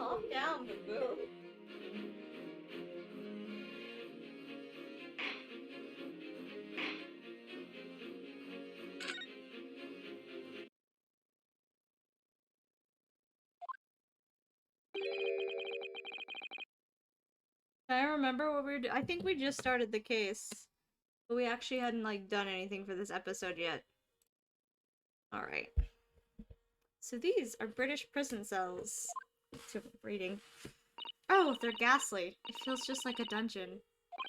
Calm down, boo. I remember what we were doing. I think we just started the case, but we actually hadn't like done anything for this episode yet. Alright. So these are British prison cells. So reading. Oh, they're ghastly. It feels just like a dungeon.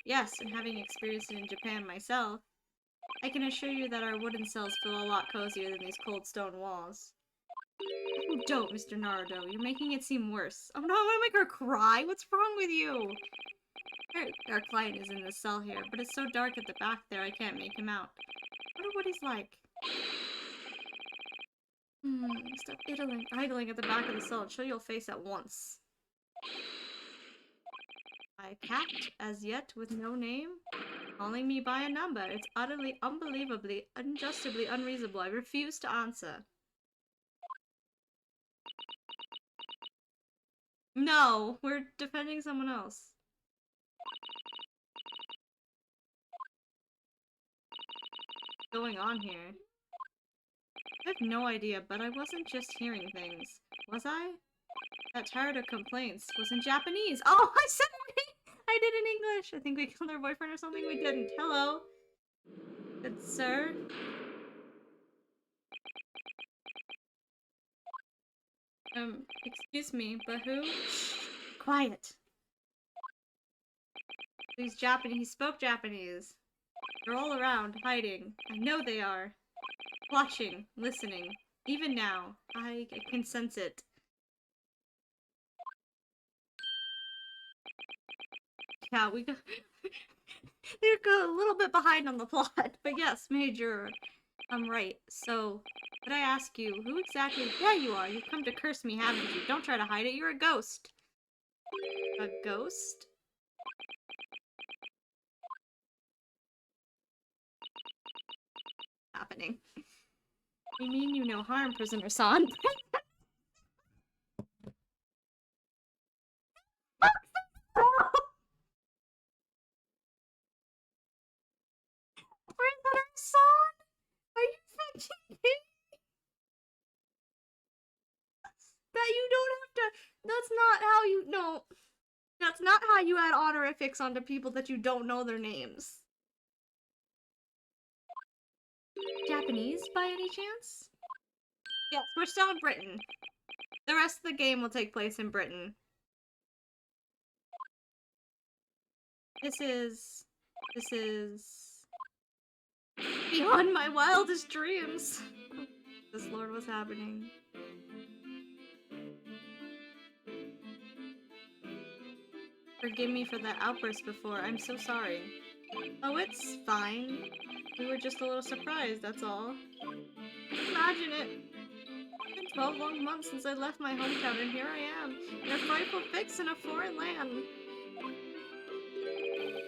Yes, and having experienced it in Japan myself, I can assure you that our wooden cells feel a lot cozier than these cold stone walls. Oh, don't, Mr. Naruto. You're making it seem worse. Oh no, I'm gonna make her cry. What's wrong with you? Our client is in the cell here, but it's so dark at the back there I can't make him out. I wonder what he's like. Stop idling at the back of the cell and show your face at once. A cat, as yet with no name? Calling me by a number. It's utterly, unbelievably, unjustably unreasonable. I refuse to answer. No, we're defending someone else. What's going on here? I have no idea, but I wasn't just hearing things. Was I? That tired of complaints was in Japanese. Oh, I said it! I did in English. I think we killed her boyfriend or something. We didn't. Hello. Good sir. Excuse me, but who? Shh. Quiet. He's Japanese. He spoke Japanese. They're all around, hiding. I know they are. Watching, listening. Even now, I can sense it. Yeah, we go. They're a little bit behind on the plot, but yes, Major, I'm right. So, could I ask you, who exactly? Yeah, you are. You've come to curse me, haven't you? Don't try to hide it. You're a ghost. A ghost? Happening. We mean you no harm, prisoner-san. Prisoner-san? Are you fucking kidding? That you don't have to. That's not how you. No. That's not how you add honorifics onto people that you don't know their names. Japanese, by any chance? Yes, we're still in Britain. The rest of the game will take place in Britain. This is beyond my wildest dreams. This Lord, what's happening? Forgive me for that outburst before. I'm so sorry. Oh, it's fine. We were just a little surprised, that's all. Imagine it. It's been 12 long months since I left my hometown, and here I am, in a frightful fix in a foreign land.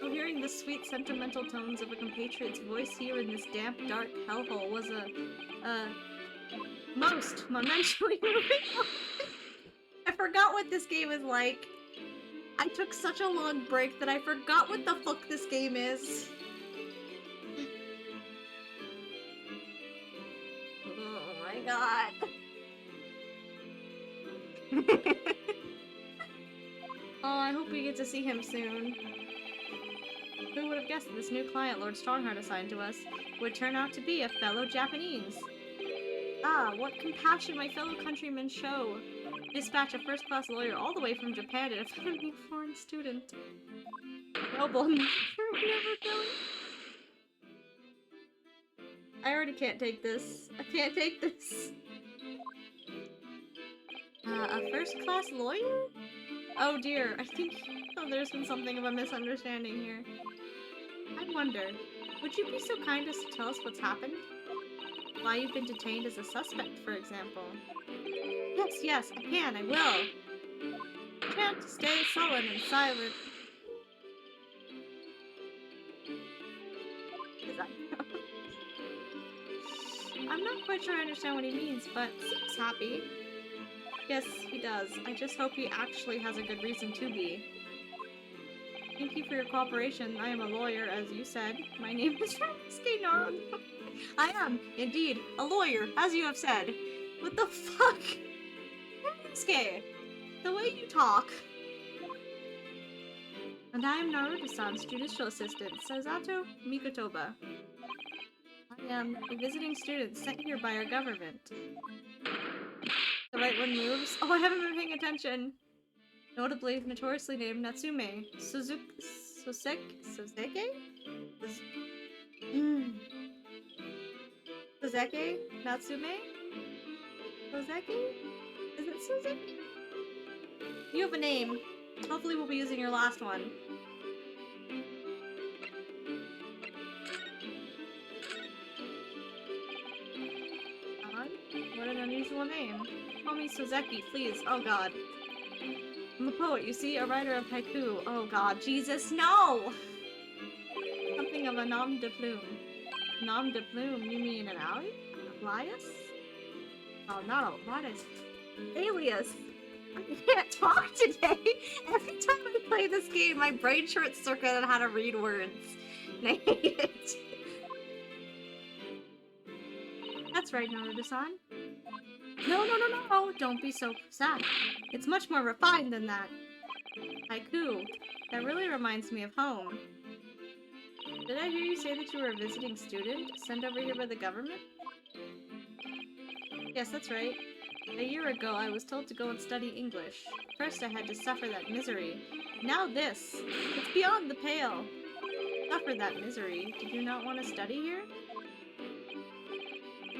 Oh, hearing the sweet, sentimental tones of a compatriot's voice here in this damp, dark hellhole was a most momentally moving. I forgot what this game is like. I took such a long break that I forgot what the fuck this game is. Oh my god. Oh, I hope we get to see him soon. Who would have guessed that this new client Lord Strongheart assigned to us would turn out to be a fellow Japanese? Ah, what compassion my fellow countrymen show! Dispatch a first-class lawyer all the way from Japan to defend a foreign student. Noble, never going. I already can't take this. I can't take this. A first-class lawyer? Oh dear, I think there's been something of a misunderstanding here. I wonder, would you be so kind as to tell us what's happened? Why you've been detained as a suspect, for example. Yes, I can, I will. Can't stay sullen and silent. I'm not quite sure I understand what he means, but seems happy. Yes, he does. I just hope he actually has a good reason to be. Thank you for your cooperation. I am a lawyer, as you said. My name is Ryusuke Naruto. I am, indeed, a lawyer, as you have said. What the fuck? Ryusuke, the way you talk. And I am Naruto-san's judicial assistant, Sazato Mikotoba. I am a visiting student sent here by our government. The right one moves. Oh, I haven't been paying attention. Notably, notoriously named Natsume Soseke? Soseke? Natsume? Soseke? Is it Soseke? You have a name. Hopefully we'll be using your last one. What an unusual name. Call me Soseki, please. Oh god. I'm a poet, you see? A writer of haiku. Oh god. Jesus, no! Something of a nom de plume. Nom de plume? You mean an alias? Oh, not a... What is... Alias! I can't talk today! Every time I play this game, my brain short-circuit on how to read words. And I hate it. That's right, Naruto-san. No, don't be so sad. It's much more refined than that. Haiku. That really reminds me of home. Did I hear you say that you were a visiting student, sent over here by the government? Yes, that's right. A year ago, I was told to go and study English. First, I had to suffer that misery. Now this! It's beyond the pale! Suffer that misery. Did you not want to study here?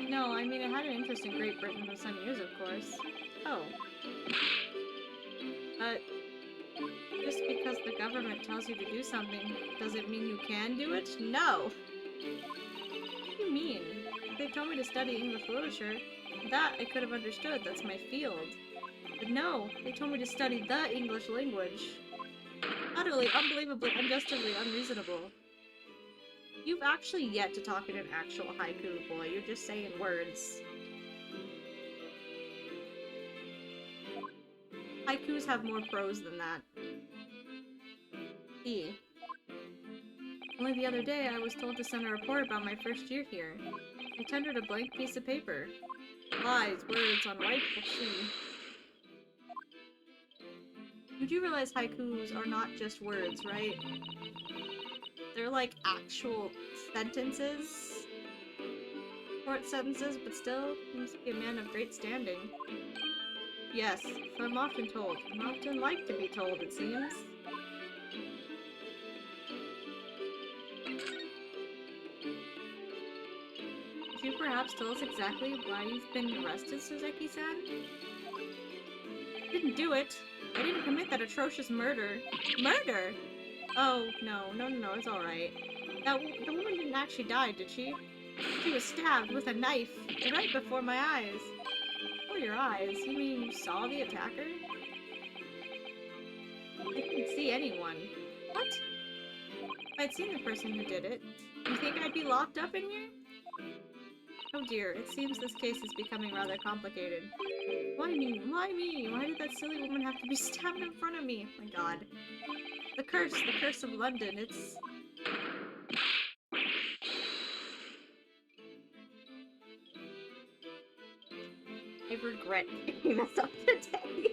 No, I mean, I had an interest in Great Britain for some years, of course. Oh. But just because the government tells you to do something, does it mean you can do it? No! What do you mean? They told me to study English literature. That I could have understood, that's my field. But no, they told me to study the English language. Utterly, unbelievably, unjustly unreasonable. You've actually yet to talk in an actual haiku, boy. You're just saying words. Haikus have more prose than that. E. Only the other day, I was told to send a report about my first year here. I tendered a blank piece of paper. Lies, words on white sheet. You do realize haikus are not just words, right? They're like actual sentences. Short sentences, but still, he must be a man of great standing. Yes, so I'm often told. I'm often like to be told, it seems. Could you perhaps tell us exactly why you've been arrested, Soseki-san? I didn't do it. I didn't commit that atrocious murder. Murder? Oh, no, it's alright. The woman didn't actually die, did she? She was stabbed with a knife, right before my eyes. Before your eyes? You mean you saw the attacker? I didn't see anyone. What? If I'd seen the person who did it, you think I'd be locked up in here? Oh dear, it seems this case is becoming rather complicated. Why me? Why me? Why did that silly woman have to be stabbed in front of me? Oh my god. The curse of London, it's... I regret picking this up today.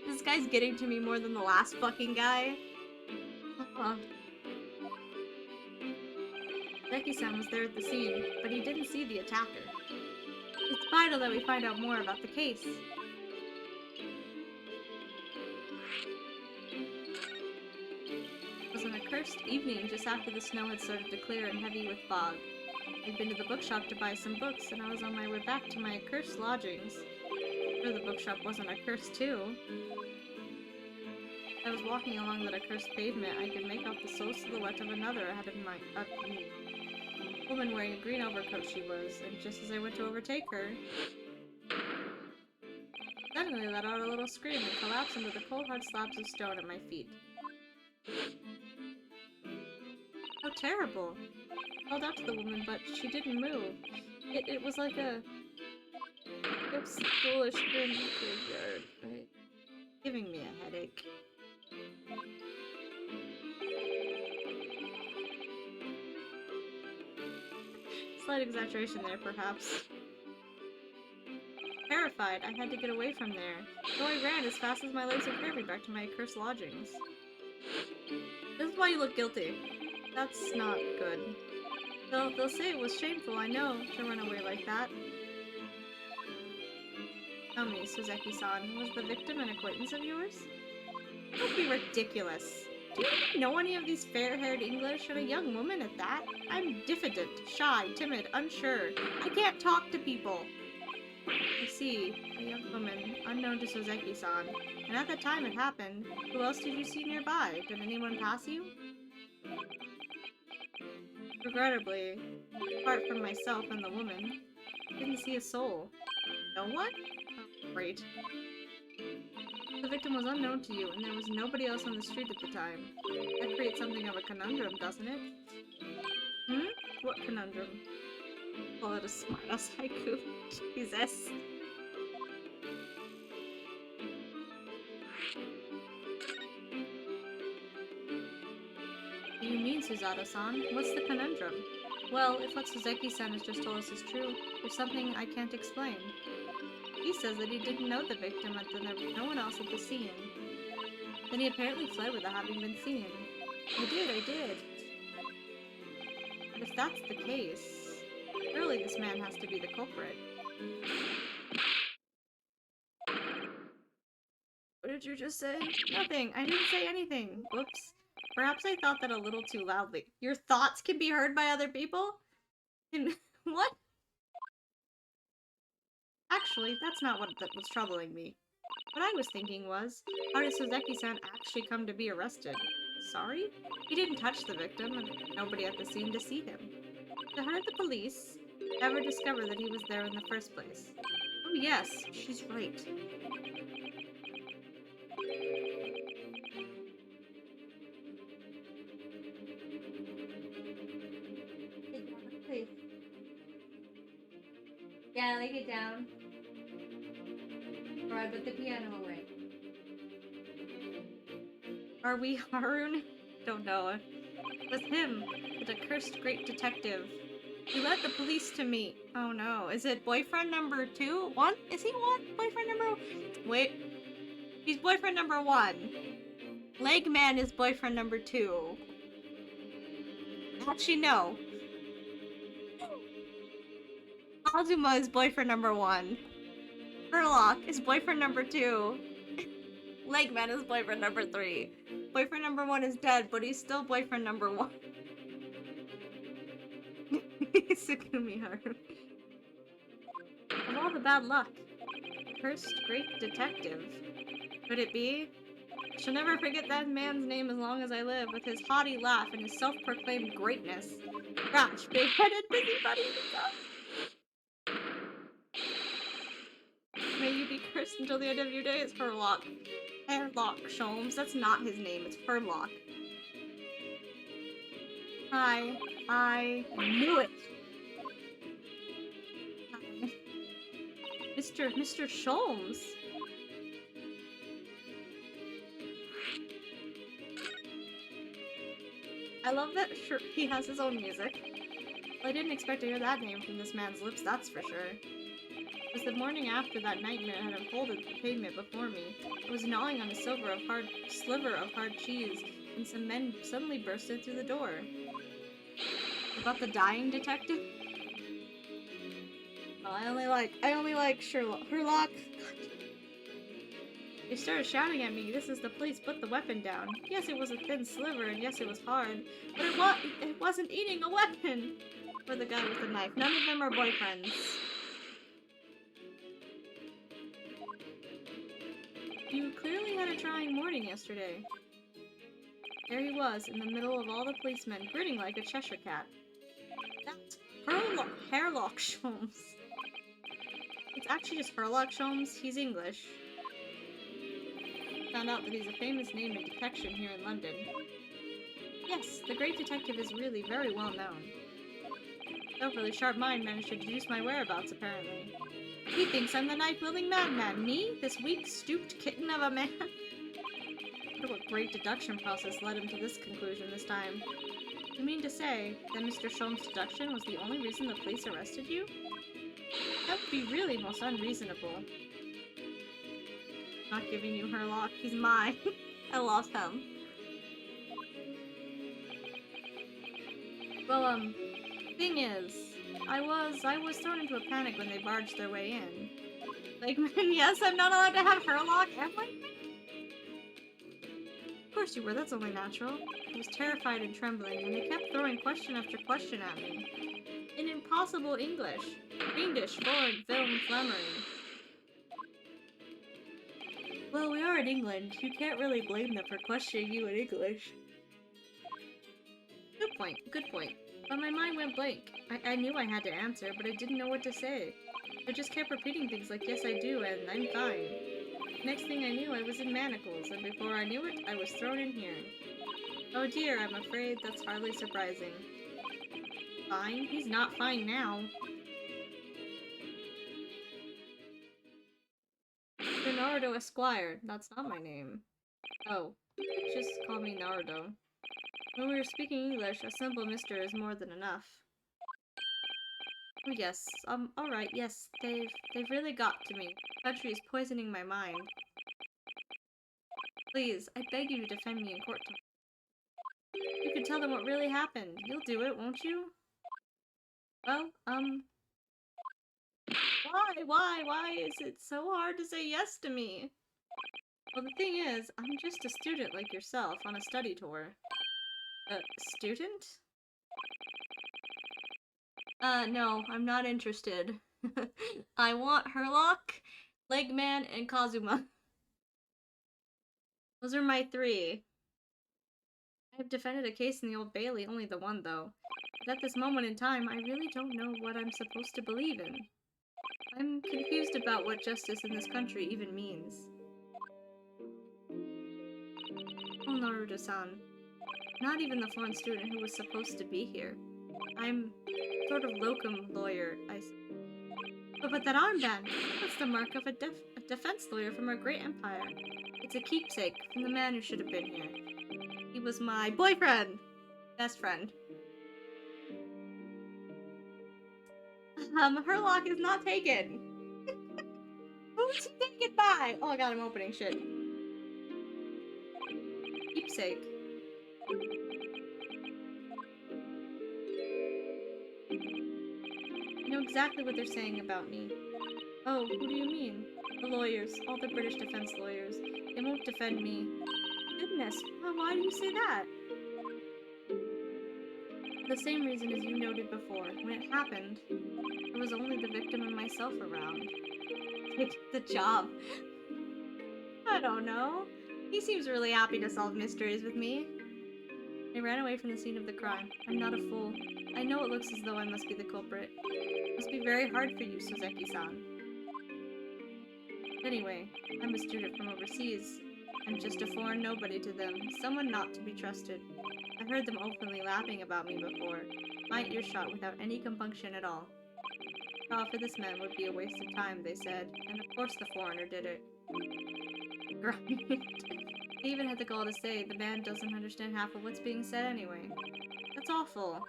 This guy's getting to me more than the last fucking guy. Seki-san was there at the scene, but he didn't see the attacker. It's vital that we find out more about the case. It was an accursed evening just after the snow had started to clear and heavy with fog. I'd been to the bookshop to buy some books, and I was on my way back to my accursed lodgings. Sure, the bookshop wasn't accursed too. I was walking along that accursed pavement. I could make out the sole silhouette of another ahead of me. A woman wearing a green overcoat she was, and just as I went to overtake her, suddenly let out a little scream and collapsed into the cold hard slabs of stone at my feet. How terrible! I called out to the woman, but she didn't move. It was like a... Oops, foolish grin graveyard. Right. Giving me a headache. Slight exaggeration there, perhaps. Terrified, I had to get away from there. So I ran as fast as my legs would carry me back to my cursed lodgings. This is why you look guilty. That's not good. They'll say it was shameful, I know, to run away like that. Tell me, Suzeki-san, was the victim an acquaintance of yours? Don't be ridiculous. Do you even know any of these fair-haired English, and a young woman at that? I'm diffident, shy, timid, unsure. I can't talk to people. I see. A young woman, unknown to Sozeki-san. And at the time it happened, who else did you see nearby? Did anyone pass you? Regrettably, apart from myself and the woman, I didn't see a soul. No one? Oh, great. The victim was unknown to you, and there was nobody else on the street at the time. That creates something of a conundrum, doesn't it? Hmm? What conundrum? Call it a smart-ass haiku. Jesus. What do you mean, Suzato-san? What's the conundrum? Well, if what Suzeki-san has just told us is true, there's something I can't explain. He says that he didn't know the victim and that there was no one else at the scene. Then he apparently fled without having been seen. I did. But if that's the case, surely this man has to be the culprit. What did you just say? Nothing. I didn't say anything. Whoops. Perhaps I thought that a little too loudly. Your thoughts can be heard by other people? What? Actually, that's not what was troubling me. What I was thinking was, how did Suzeki-san actually come to be arrested? Sorry? He didn't touch the victim, and nobody at the scene to see him. So how did the police ever discover that he was there in the first place? Oh yes, she's right. Please. Yeah, lay it down. Or I put the piano away. Are we Harun? Don't know. It was him, the accursed great detective. He led the police to me. Oh no. Is it boyfriend number 2? 1? Is he 1? Boyfriend number... Wait. He's boyfriend number 1. Legman is boyfriend number 2. Actually, no. Azuma is boyfriend number 1. Herlock is boyfriend number 2. Legman is boyfriend number 3. Boyfriend number 1 is dead, but he's still boyfriend number 1. Sukumi Haru. Of all the bad luck. Cursed great detective. Could it be? She'll never forget that man's name as long as I live, with his haughty laugh and his self-proclaimed greatness. Scratch, big-headed busybody. May you be cursed until the end of your days, Herlock. Herlock Sholmes. That's not his name, it's Herlock. I knew it! Mr. Sholmes. I love that he has his own music. Well, I didn't expect to hear that name from this man's lips, that's for sure. It was the morning after that nightmare had unfolded the pavement before me. I was gnawing on a sliver of hard cheese, and some men suddenly bursted through the door. About the dying detective? Well, I only like Herlock. They started shouting at me, "This is the police, put the weapon down." Yes, it was a thin sliver, and yes, it was hard, but it wasn't eating a weapon! For the guy with the knife. None of them are boyfriends. You clearly had a trying morning yesterday. There he was, in the middle of all the policemen, grinning like a Cheshire cat. That's Herlock Sholmes. It's actually just Herlock Sholmes. He's English. Found out that he's a famous name in detection here in London. Yes, the great detective is really very well known. No really sharp mind managed to deduce my whereabouts, apparently. He thinks I'm the knife-wielding madman. Me? This weak, stooped kitten of a man? I wonder what great deduction process led him to this conclusion this time. You mean to say that Mr. Sholm's deduction was the only reason the police arrested you? That would be really most unreasonable. Not giving you Herlock. He's mine. I lost him. Well, thing is, I was thrown into a panic when they barged their way in. Like, yes, I'm not allowed to have Herlock, am I? Of course you were, that's only natural. I was terrified and trembling, and they kept throwing question after question at me. In impossible English. Fiendish, foreign, film, flummery. Well, we are in England. You can't really blame them for questioning you in English. Good point, good point. But my mind went blank. I knew I had to answer, but I didn't know what to say. I just kept repeating things like, yes I do, and I'm fine. Next thing I knew, I was in manacles, and before I knew it, I was thrown in here. Oh dear, I'm afraid that's hardly surprising. Fine? He's not fine now. Mr. Naruto Esquire. That's not my name. Oh, just call me Naruto. When we were speaking English, a simple mister is more than enough. Oh yes, alright, yes, they've really got to me. The country is poisoning my mind. Please, I beg you to defend me in court tomorrow. You can tell them what really happened. You'll do it, won't you? Well, why is it so hard to say yes to me? Well, the thing is, I'm just a student like yourself on a study tour. A student? No, I'm not interested. I want Herlock, Legman, and Kazuma. Those are my three. I have defended a case in the Old Bailey, only the one though. But at this moment in time, I really don't know what I'm supposed to believe in. I'm confused about what justice in this country even means. Oh, Naruto-san. Not even the foreign student who was supposed to be here. I'm sort of locum lawyer, Oh, but that armband! That's the mark of a defense lawyer from our great empire. It's a keepsake from the man who should have been here. He was my boyfriend! Best friend. Herlock is not taken! Who's he taken by? Oh god, I'm opening shit. Keepsake. I know exactly what they're saying about me. Oh, who do you mean? The lawyers. All the British defense lawyers. They won't defend me. Goodness, why do you say that? For the same reason as you noted before. When it happened, there was only the victim and myself around. Take the job. I don't know. He seems really happy to solve mysteries with me. I ran away from the scene of the crime. I'm not a fool. I know it looks as though I must be the culprit. It must be very hard for you, Sozeki-san. Anyway, I'm a student from overseas. I'm just a foreign nobody to them, someone not to be trusted. I heard them openly laughing about me before, my earshot without any compunction at all. Trial for this man would be a waste of time, they said, and of course the foreigner did it. They even had the gall to say the man doesn't understand half of what's being said anyway. That's awful.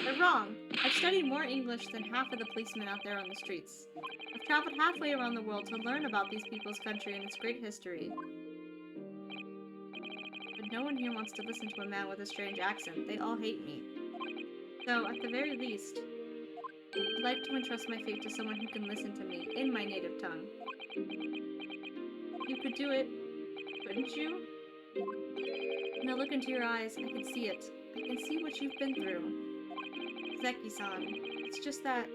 They're wrong. I've studied more English than half of the policemen out there on the streets. I've traveled halfway around the world to learn about these people's country and its great history. But no one here wants to listen to a man with a strange accent. They all hate me. So, at the very least, I'd like to entrust my fate to someone who can listen to me, in my native tongue. You could do it, couldn't you? When I look into your eyes, I can see it. I can see what you've been through. Zeki-san, it's just that...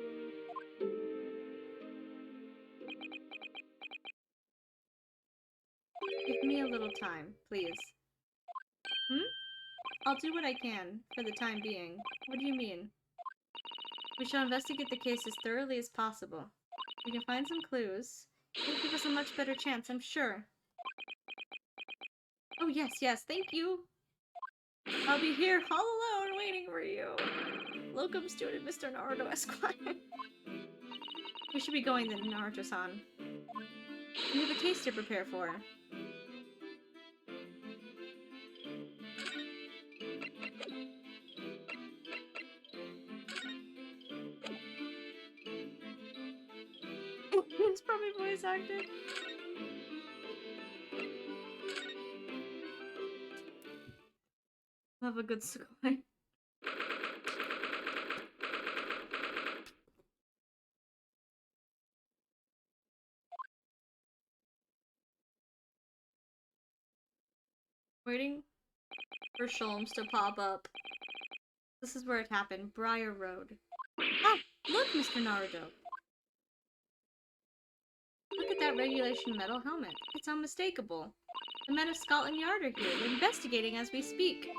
Give me a little time, please. I'll do what I can, for the time being. What do you mean? We shall investigate the case as thoroughly as possible. We can find some clues. It'll give us a much better chance, I'm sure. Oh yes, thank you! I'll be here all alone waiting for you. Locum student Mr. Naruto Esquire. We should be going then, Naruto-san. We have a case to prepare for. It's probably voice acted. Have a good sky. Waiting for Sholmes to pop up. This is where it happened. Briar Road. Ah! Look, Mr. Naruto! Look at that regulation metal helmet. It's unmistakable. The men of Scotland Yard are here. They're investigating as we speak.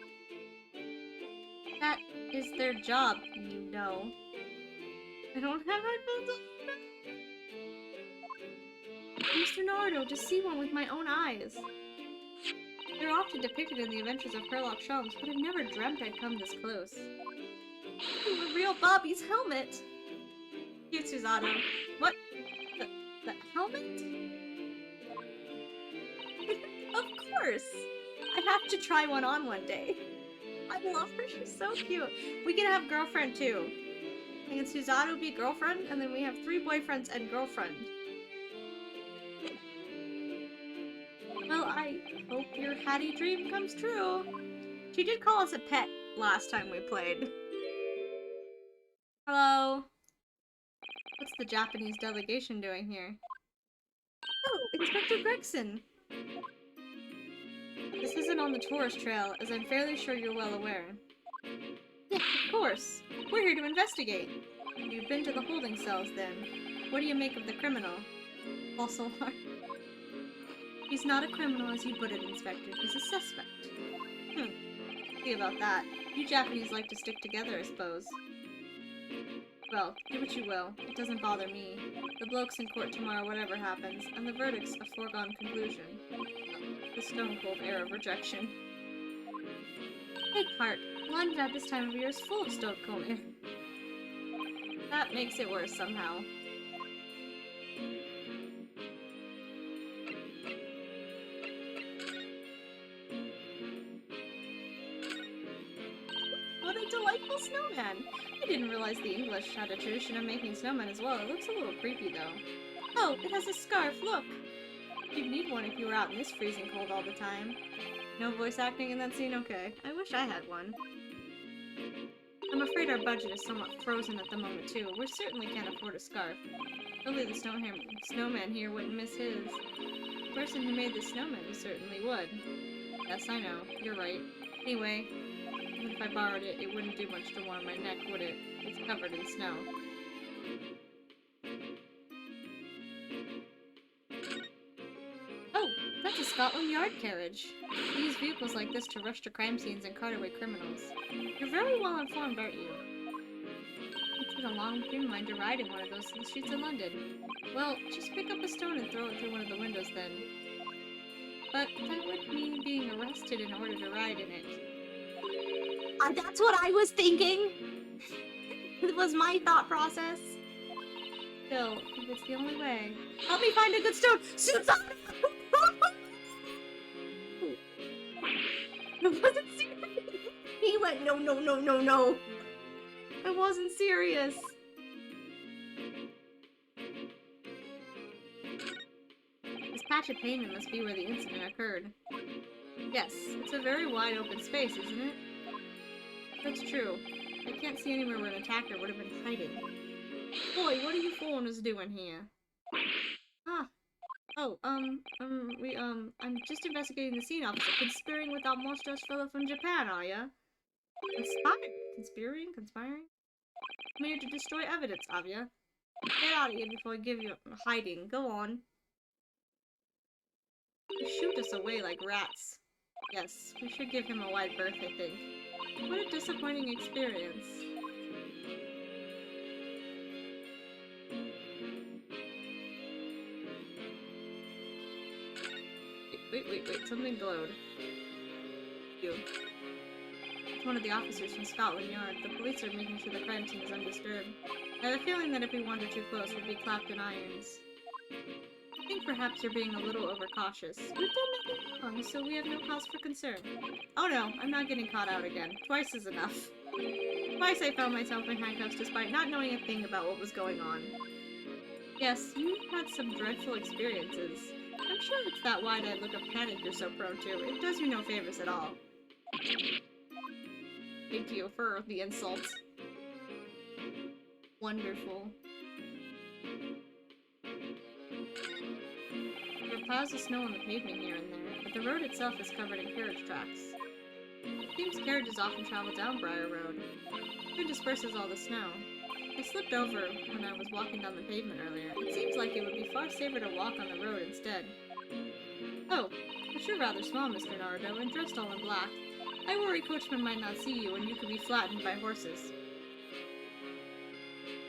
That is their job, you know. I don't have headphones on. Mr. Naruto, to see one with my own eyes. They're often depicted in the adventures of Sherlock Holmes, but I've never dreamt I'd come this close. The real Bobby's helmet! Cute Susanoo. What? The helmet? Of course! I have to try one on one day. I love her, she's so cute. We can have girlfriend too. And Susanoo be girlfriend, and then we have 3 boyfriends and girlfriend. Well, I hope your Hattie dream comes true. She did call us a pet last time we played. Hello? What's the Japanese delegation doing here? Oh, Inspector Gregson! This isn't on the tourist trail, as I'm fairly sure you're well aware. Yeah, of course. We're here to investigate. You've been to the holding cells, then. What do you make of the criminal? False alarm. He's not a criminal as you put it, Inspector. He's a suspect. See about that. You Japanese like to stick together, I suppose. Well, do what you will. It doesn't bother me. The bloke's in court tomorrow whatever happens, and the verdict's a foregone conclusion. The stone-cold air of rejection. Take heart. London at this time of year is full of stone-cold air. That makes it worse somehow. What a delightful snowman! I didn't realize the English had a tradition of making snowmen as well. It looks a little creepy, though. Oh, it has a scarf, look! You'd need one if you were out in this freezing cold all the time. No voice acting in that scene? Okay. I wish I had one. I'm afraid our budget is somewhat frozen at the moment, too. We certainly can't afford a scarf. Only the snowman here wouldn't miss his. The person who made the snowman certainly would. Yes, I know. You're right. Anyway, even if I borrowed it, it wouldn't do much to warm my neck, would it? It's covered in snow. Oh, that's a Scotland Yard carriage. They use vehicles like this to rush to crime scenes and cart away criminals. You're very well informed, aren't you? It's been a long dream of mine to ride in one of those in the streets of London. Well, just pick up a stone and throw it through one of the windows then. But that would mean being arrested in order to ride in it. That's what I was thinking! It was my thought process. Still, if it's the only way. Help me find a good stone! Susan! I wasn't serious! He went, no, no, no, no, no! I wasn't serious! This patch of pavement must be where the incident occurred. Yes, it's a very wide open space, isn't it? That's true. I can't see anywhere where an attacker would have been hiding. Boy, what are you foreigners doing here? Ah. Oh, I'm just investigating the scene, officer. Conspiring with that monstrous fellow from Japan, are ya? Conspiring? Conspiring? I'm here to destroy evidence, have ya? Get out of here before I give you hiding. Go on. You shoot us away like rats. Yes, we should give him a wide berth, I think. What a disappointing experience. Wait, something glowed. You. It's one of the officers from Scotland Yard. The police are making sure the crime scene is undisturbed. I have a feeling that if we wander too close, we'll be clapped in irons. I think perhaps you're being a little overcautious. We've done nothing wrong, so we have no cause for concern. Oh no, I'm not getting caught out again. Twice is enough. Twice I found myself in handcuffs despite not knowing a thing about what was going on. Yes, you've had some dreadful experiences. I'm sure it's that wide-eyed look of panic you're so prone to. It does you no favors at all. Thank you for the insults. Wonderful. There are piles of snow on the pavement here and there, but the road itself is covered in carriage tracks. It seems carriages often travel down Briar Road. It disperses all the snow. I slipped over when I was walking down the pavement earlier. It seems like it would be far safer to walk on the road instead. Oh, but you're rather small, Mr. Naruto, and dressed all in black. I worry coachmen might not see you and you could be flattened by horses.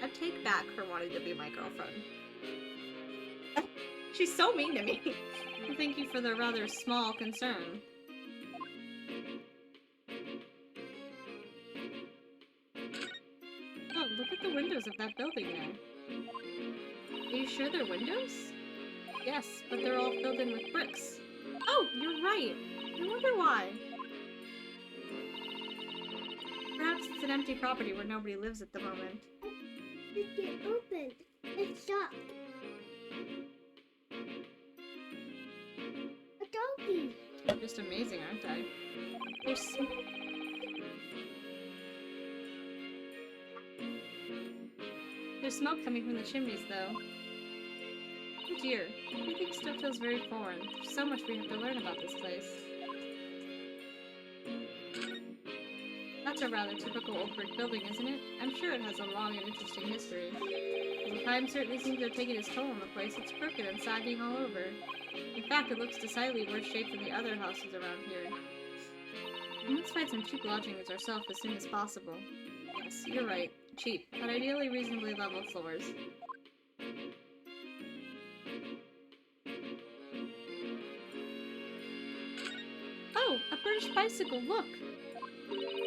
I take back her wanting to be my girlfriend. She's so mean to me. Thank you for the rather small concern. Oh, look at the windows of that building there. Are you sure they're windows? Yes, but they're all filled in with bricks. Oh, you're right. I wonder why. Perhaps it's an empty property where nobody lives at the moment. It opened. It's shut. A donkey. They're just amazing, aren't I? There's smoke coming from the chimneys, though. Oh dear, everything still feels very foreign. There's so much we have to learn about this place. That's a rather typical old brick building, isn't it? I'm sure it has a long and interesting history. The time certainly seems to have taken its toll on the place. It's crooked and sagging all over. In fact, it looks decidedly worse shape than the other houses around here. Let's find some cheap lodgings ourselves as soon as possible. Yes, you're right. Cheap, but ideally reasonably level floors. Oh, a British bicycle, look!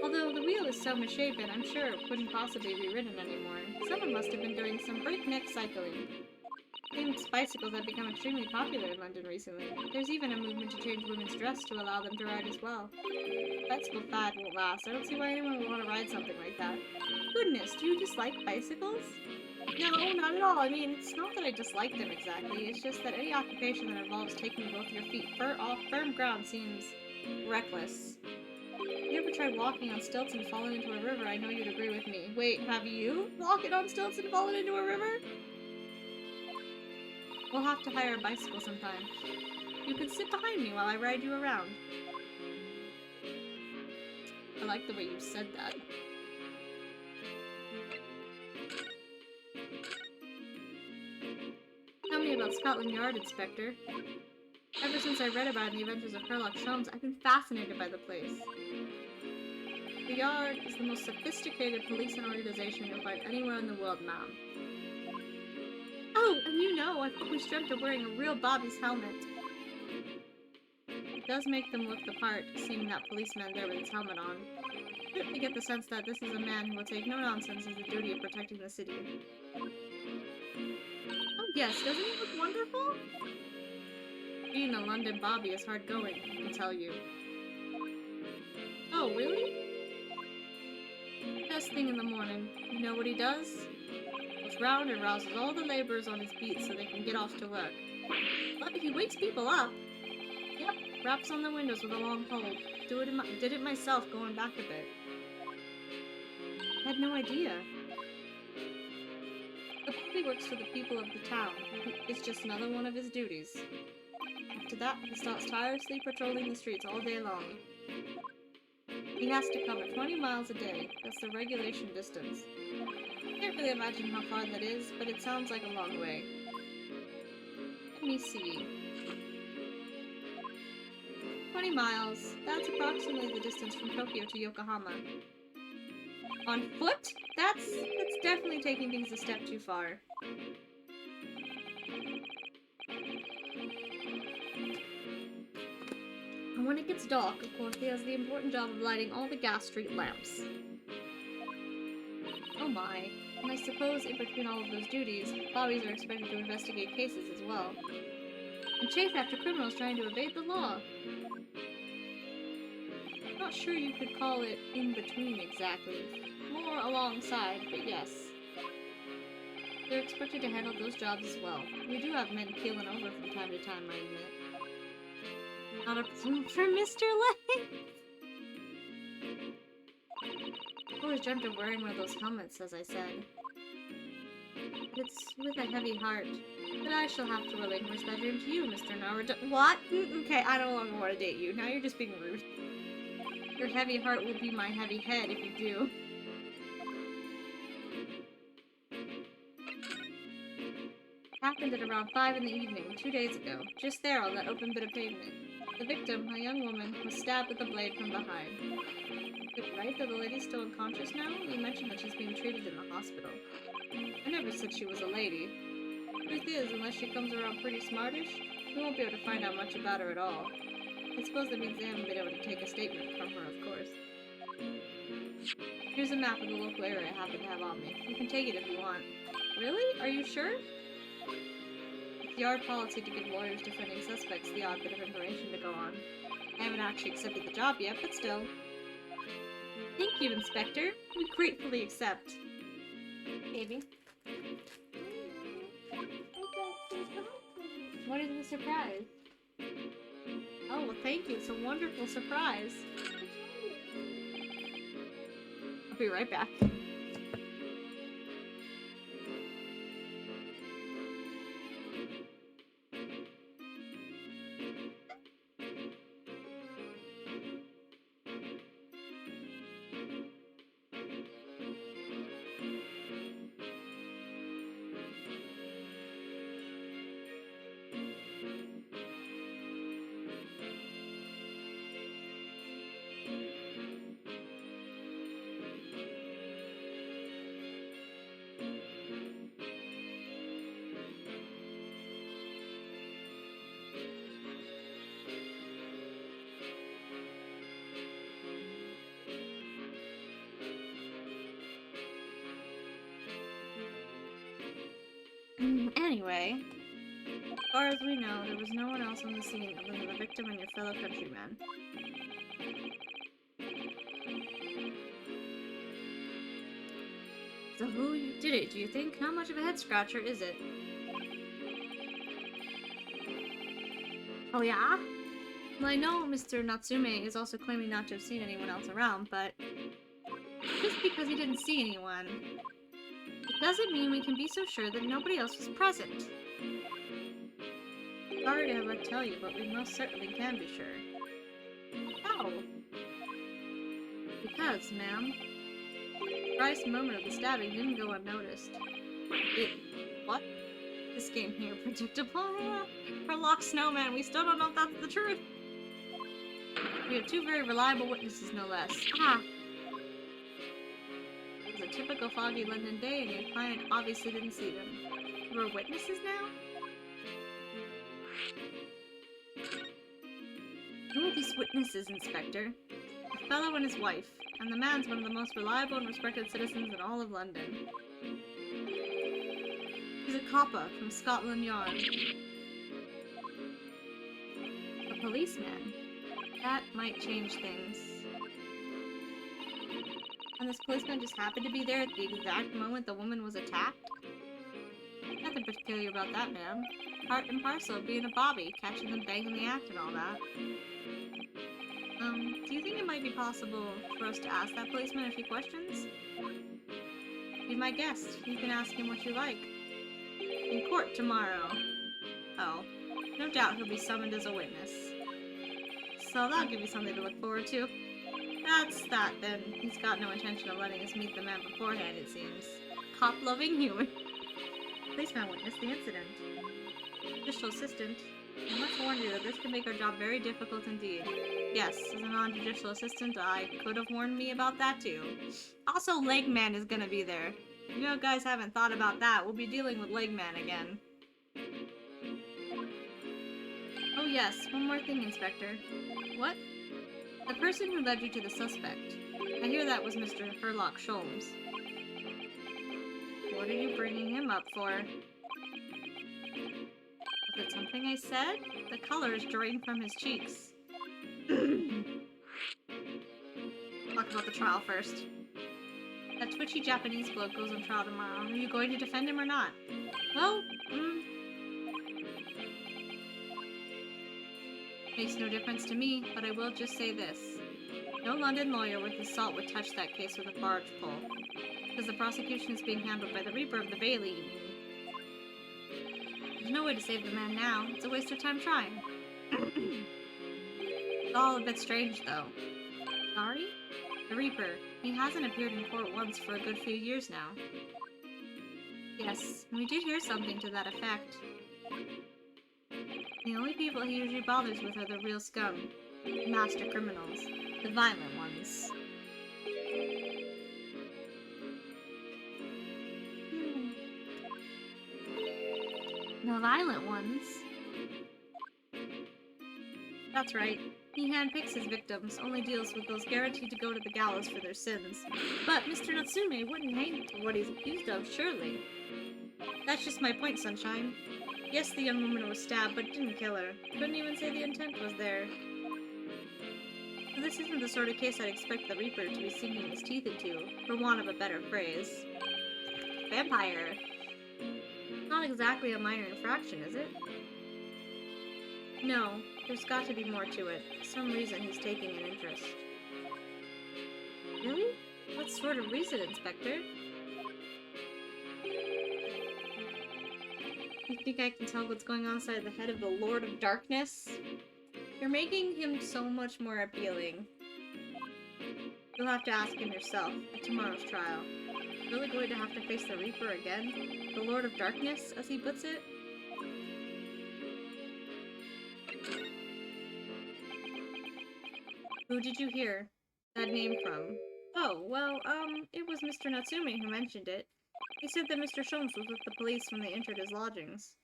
Although the wheel is so misshapen, I'm sure it couldn't possibly be ridden anymore. Someone must have been doing some breakneck cycling. Famous bicycles have become extremely popular in London recently. There's even a movement to change women's dress to allow them to ride as well. Bicycle fad won't last. I don't see why anyone would want to ride something like that. Goodness, do you dislike bicycles? No, not at all. I mean, it's not that I dislike them exactly. It's just that any occupation that involves taking both your feet off firm ground seems reckless. If you ever tried walking on stilts and fallen into a river, I know you'd agree with me. Wait, have you walked on stilts and fallen into a river? We'll have to hire a bicycle sometime. You can sit behind me while I ride you around. I like the way you said that. Tell me about Scotland Yard, Inspector. Ever since I read about the adventures of Sherlock Holmes, I've been fascinated by the place. The Yard is the most sophisticated policing organization you'll find anywhere in the world, ma'am. Oh, and you know, I've always dreamt of wearing a real Bobby's helmet. It does make them look the part, seeing that policeman there with his helmet on. I certainly get the sense that this is a man who will take no nonsense in the duty of protecting the city. Oh yes, doesn't he look wonderful? Being a London Bobby is hard going, I can tell you. Oh, really? Best thing in the morning. You know what he does? Goes round and rouses all the laborers on his beat so they can get off to work. But he wakes people up. Yep, raps on the windows with a long pole. Did it myself going back a bit. I had no idea. The Bobby works for the people of the town. It's just another one of his duties. After that, he starts tirelessly patrolling the streets all day long. He has to cover 20 miles a day. That's the regulation distance. I can't really imagine how far that is, but it sounds like a long way. Let me see. 20 miles. That's approximately the distance from Tokyo to Yokohama. On foot? That's definitely taking things a step too far. And when it gets dark, of course, he has the important job of lighting all the gas street lamps. Oh my. And I suppose in between all of those duties, bobbies are expected to investigate cases as well. And chase after criminals trying to evade the law. Not sure you could call it in between exactly. More alongside, but yes. They're expected to handle those jobs as well. We do have men keeling over from time to time, I admit. Not a problem for Mr. Lane! I always dreamt of wearing one of those helmets, as I said. But it's with a heavy heart. But I shall have to relinquish that dream to you, Mr. Naruto. What? Okay, I no longer want to date you. Now you're just being rude. Your heavy heart will be my heavy head if you do. Happened at around 5 in the evening, 2 days ago, just there on that open bit of pavement. The victim, a young woman, was stabbed with a blade from behind. Is it right that the lady's still unconscious now? You mentioned that she's being treated in the hospital. I never said she was a lady. Truth is, unless she comes around pretty smartish, we won't be able to find out much about her at all. I suppose that means they haven't been able to take a statement from her, of course. Here's a map of the local area I happen to have on me. You can take it if you want. Really? Are you sure? It's yard policy to give lawyers defending suspects the odd bit of information to go on. I haven't actually accepted the job yet, but still. Thank you, Inspector. We gratefully accept. Baby. What is the surprise? Oh, well, thank you. It's a wonderful surprise. I'll be right back. Anyway, as far as we know, there was no one else on the scene other than the victim and your fellow countrymen. So who did it, do you think? Not much of a head-scratcher, is it? Oh yeah? Well, I know Mr. Natsume is also claiming not to have seen anyone else around, but just because he didn't see anyone, it doesn't mean we can be so sure that nobody else was present. Sorry to have to tell you, but we most certainly can be sure. How? Because, ma'am, the precise moment of the stabbing didn't go unnoticed. What? This game here predictable? For Lock Snowman, we still don't know if that's the truth. We have two very reliable witnesses, no less. Ah! It was a typical foggy London day, and your client obviously didn't see them. We're witnesses now? Who are these witnesses, Inspector? A fellow and his wife, and the man's one of the most reliable and respected citizens in all of London. He's a copper from Scotland Yard. A policeman. That might change things. And this policeman just happened to be there at the exact moment the woman was attacked? Nothing particular about that man. Part and parcel of being a bobby, catching them banging the act and all that. Do you think it might be possible for us to ask that policeman a few questions? Be my guest. You can ask him what you like. In court tomorrow. Oh, no doubt he'll be summoned as a witness. So that'll give you something to look forward to. That's that, then. He's got no intention of letting us meet the man beforehand, it seems. Cop-loving human. Policeman witnessed the incident. Judicial assistant. I must warn you that this can make our job very difficult indeed. Yes, as a non-judicial assistant, I could have warned me about that too. Also, Legman is gonna be there. You know, guys haven't thought about that. We'll be dealing with Legman again. Oh yes, one more thing, Inspector. What? The person who led you to the suspect. I hear that was Mr. Herlock Sholmes. What are you bringing him up for? Was it something I said? The color is drained from his cheeks. Talk about the trial first. That twitchy Japanese bloke goes on trial tomorrow. Are you going to defend him or not? Well, makes no difference to me, but I will just say this. No London lawyer worth his salt would touch that case with a barge pole. Because the prosecution is being handled by the Reaper of the Bailey, you mean. There's no way to save the man now. It's a waste of time trying. It's all a bit strange, though. Sorry? The Reaper. He hasn't appeared in court once for a good few years now. Yes, we did hear something to that effect. The only people he usually bothers with are the real scum. Master criminals. The violent ones. The violent ones? That's right. He handpicks his victims, only deals with those guaranteed to go to the gallows for their sins. But Mr. Natsume wouldn't hang for what he's accused of, surely. That's just my point, Sunshine. Yes, the young woman was stabbed, but didn't kill her. Couldn't even say the intent was there. So this isn't the sort of case I'd expect the Reaper to be sinking his teeth into, for want of a better phrase. Vampire. Not exactly a minor infraction, is it? No, there's got to be more to it. For some reason he's taking an interest. Really? What sort of reason, Inspector? You think I can tell what's going on inside the head of the Lord of Darkness? You're making him so much more appealing. You'll have to ask him yourself at tomorrow's trial. Really going to have to face the Reaper again? The Lord of Darkness, as he puts it? Who did you hear that name from? Oh, well, it was Mr. Natsume who mentioned it. He said that Mr. Sholmes was with the police when they entered his lodgings.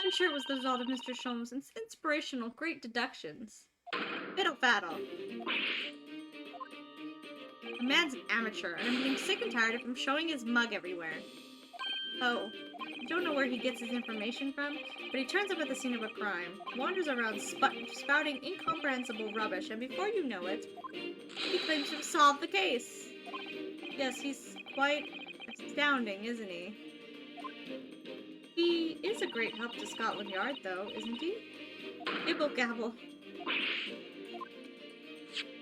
I'm sure it was the result of Mr. Sholmes' inspirational great deductions. Fiddle-faddle. The man's an amateur, and I'm getting sick and tired of him showing his mug everywhere. Oh, I don't know where he gets his information from, but he turns up at the scene of a crime, wanders around spouting incomprehensible rubbish, and before you know it, he claims to have solved the case. Yes, he's quite astounding, isn't he? He is a great help to Scotland Yard, though, isn't he? Gibble gabble.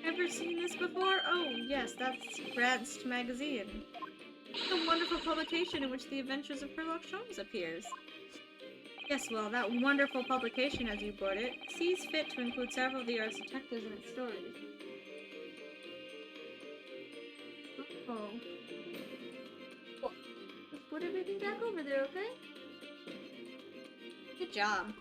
Ever seen this before? Oh, yes, that's Brad's magazine. A wonderful publication in which the adventures of Sherlock Holmes appears. Yes, well, that wonderful publication, as you put it, sees fit to include several of the Yard's detectives in its stories. Oh. Well, just put everything back over there, okay? Good job.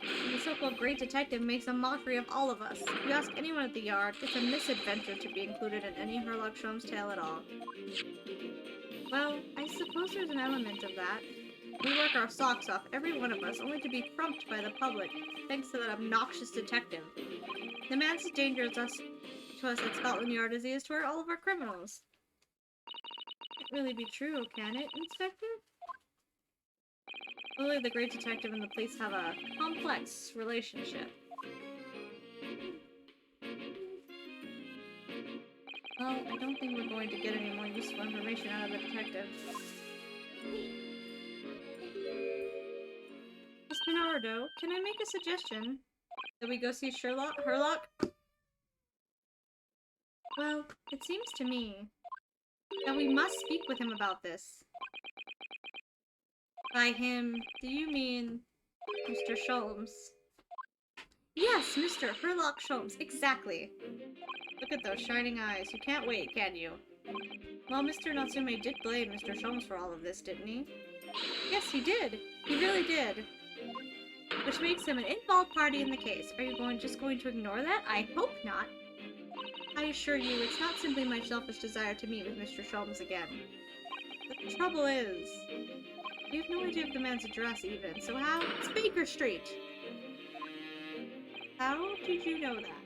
The so-called great detective makes a mockery of all of us. If you ask anyone at the Yard, it's a misadventure to be included in any Sherlock Holmes tale at all. Well, I suppose there's an element of that. We work our socks off, every one of us, only to be frumped by the public, thanks to that obnoxious detective. The man's as dangerous to us at Scotland Yard as he is to all of our criminals. Can't really be true, can it, Inspector? Clearly, the great detective and the police have a complex relationship. Well, I don't think we're going to get any more useful information out of the detective. Mr. Naruto, can I make a suggestion? That we go see Herlock? Well, it seems to me that we must speak with him about this. By him, do you mean Mr. Sholmes? Yes, Mr. Sherlock Sholmes, exactly. Look at those shining eyes. You can't wait, can you? Well, Mr. Natsume did blame Mr. Sholmes for all of this, didn't he? Yes, he did. He really did. Which makes him an involved party in the case. Are you just going to ignore that? I hope not. I assure you, it's not simply my selfish desire to meet with Mr. Sholmes again. The trouble is, we have no idea of the man's address even, so how? It's Baker Street! How did you know that?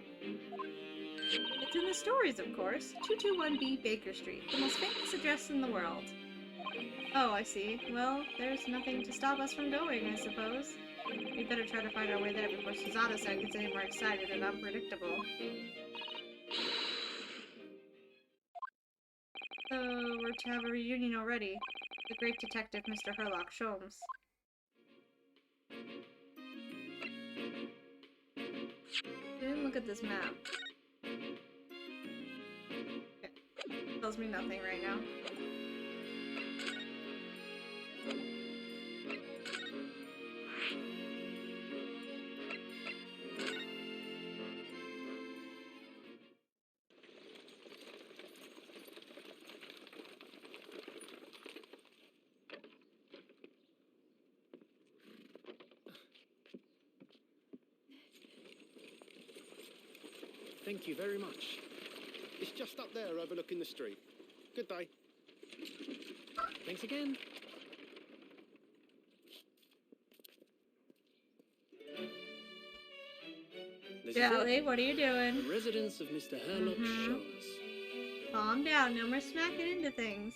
It's in the stories, of course. 221B Baker Street, the most famous address in the world. Oh, I see. Well, there's nothing to stop us from going, I suppose. We better try to find our way there before Suzato-san gets any more excited and unpredictable. So, we're to have a reunion already. The great detective, Mr. Herlock Sholmes. Didn't look at this map. Okay. Tells me nothing right now. Thank you very much. It's just up there overlooking the street. Good day. Thanks again. This is Jolly, it. what are you doing? The residence of Mr. Herlock Sholmes. Calm down, no more smacking into things.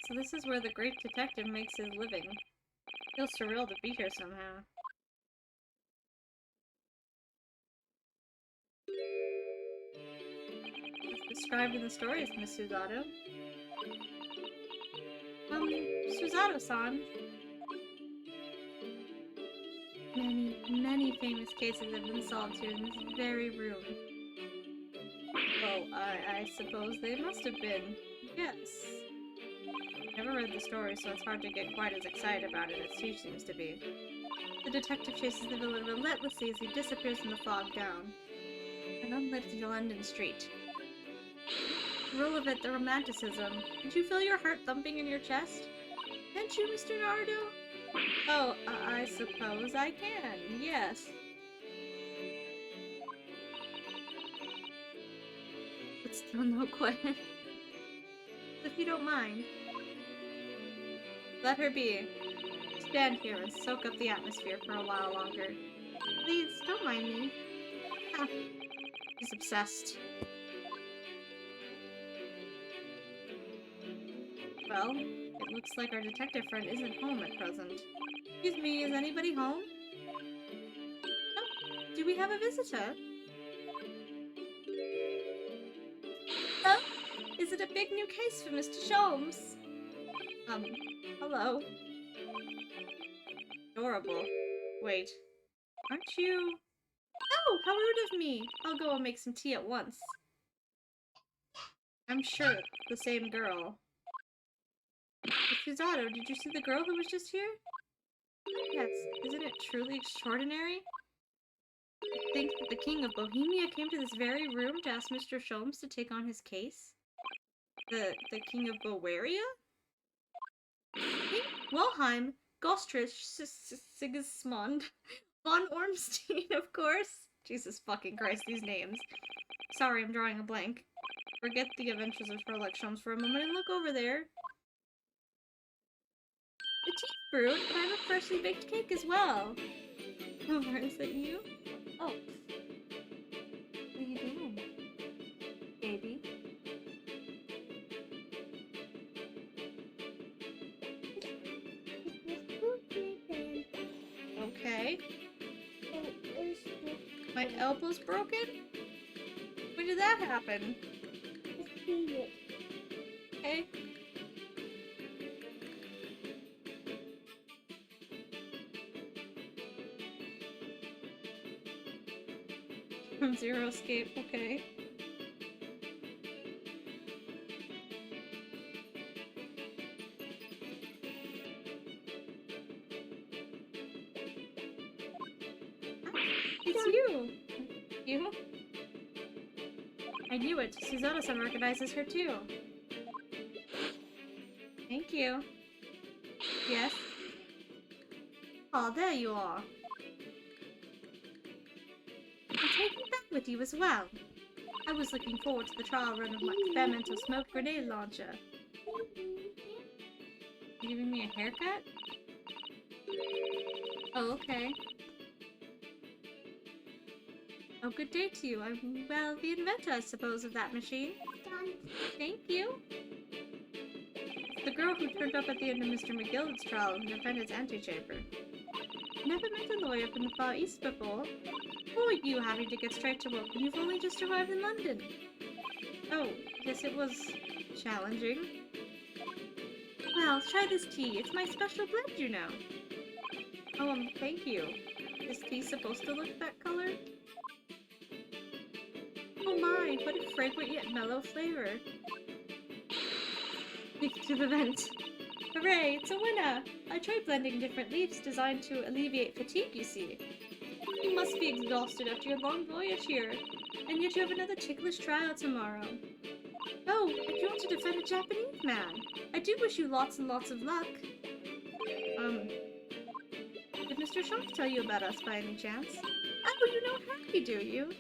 So this is where the great detective makes his living. Feels surreal to be here somehow. As described in the stories, Miss Suzato. Suzato-san. Many famous cases have been solved here in this very room. Well, I suppose they must have been. Yes. Never read the story, so it's hard to get quite as excited about it as she seems to be. The detective chases the villain relentlessly as he disappears in the fog down an unlit London street. The role of it, the romanticism. Did you feel your heart thumping in your chest? Can't you, Mr. Nardo? Oh, I suppose I can, yes. But still no question. If you don't mind. Let her be. Stand here and soak up the atmosphere for a while longer. Please, don't mind me. Ah, she's obsessed. Well, it looks like our detective friend isn't home at present. Excuse me, is anybody home? Oh, do we have a visitor? Oh, is it a big new case for Mr. Sholmes? Hello. Adorable. Wait, aren't you... Oh, how rude of me! I'll go and make some tea at once. I'm sure it's the same girl. Suzato, did you see the girl who was just here? Yes, isn't it truly extraordinary? I think that the King of Bohemia came to this very room to ask Mr. Sholmes to take on his case? The King of Bavaria? King Wilhelm Gostrich Sigismund von Ormstein, of course. Jesus fucking Christ, these names. Sorry, I'm drawing a blank. Forget the adventures of Sherlock Holmes for a moment and look over there. The tea brewed, and I have a freshly baked cake as well. Oh, is that you? Oh. What are you doing, baby? Okay. My elbow's broken? When did that happen? Okay. From Zero Escape, okay. It's you! You? I knew it. Suzato-san recognizes her too. Thank you. Yes? Oh, there you are. with you as well. I was looking forward to the trial run of my experimental smoke grenade launcher. You giving me a haircut? Oh, okay. Oh, good day to you. I'm, well, the inventor, I suppose, of that machine. Done. Thank you. The girl who turned up at the end of Mr. McGillicud's trial in the defendant's antechamber. Never met a lawyer from the Far East before. Who are you having to get straight to work when you've only just arrived in London? Oh, yes, it was challenging. Well, try this tea. It's my special blend, you know. Oh, thank you. Is tea supposed to look that color? Oh my, what a fragrant yet mellow flavor. Leap to the vent. Hooray, it's a winner! I tried blending different leaves designed to alleviate fatigue, you see. You must be exhausted after your long voyage here, and yet you have another ticklish trial tomorrow. Oh, and you want to defend a Japanese man. I do wish you lots and lots of luck. Did Mr. Sharp tell you about us by any chance? Oh, you know Harry, do you?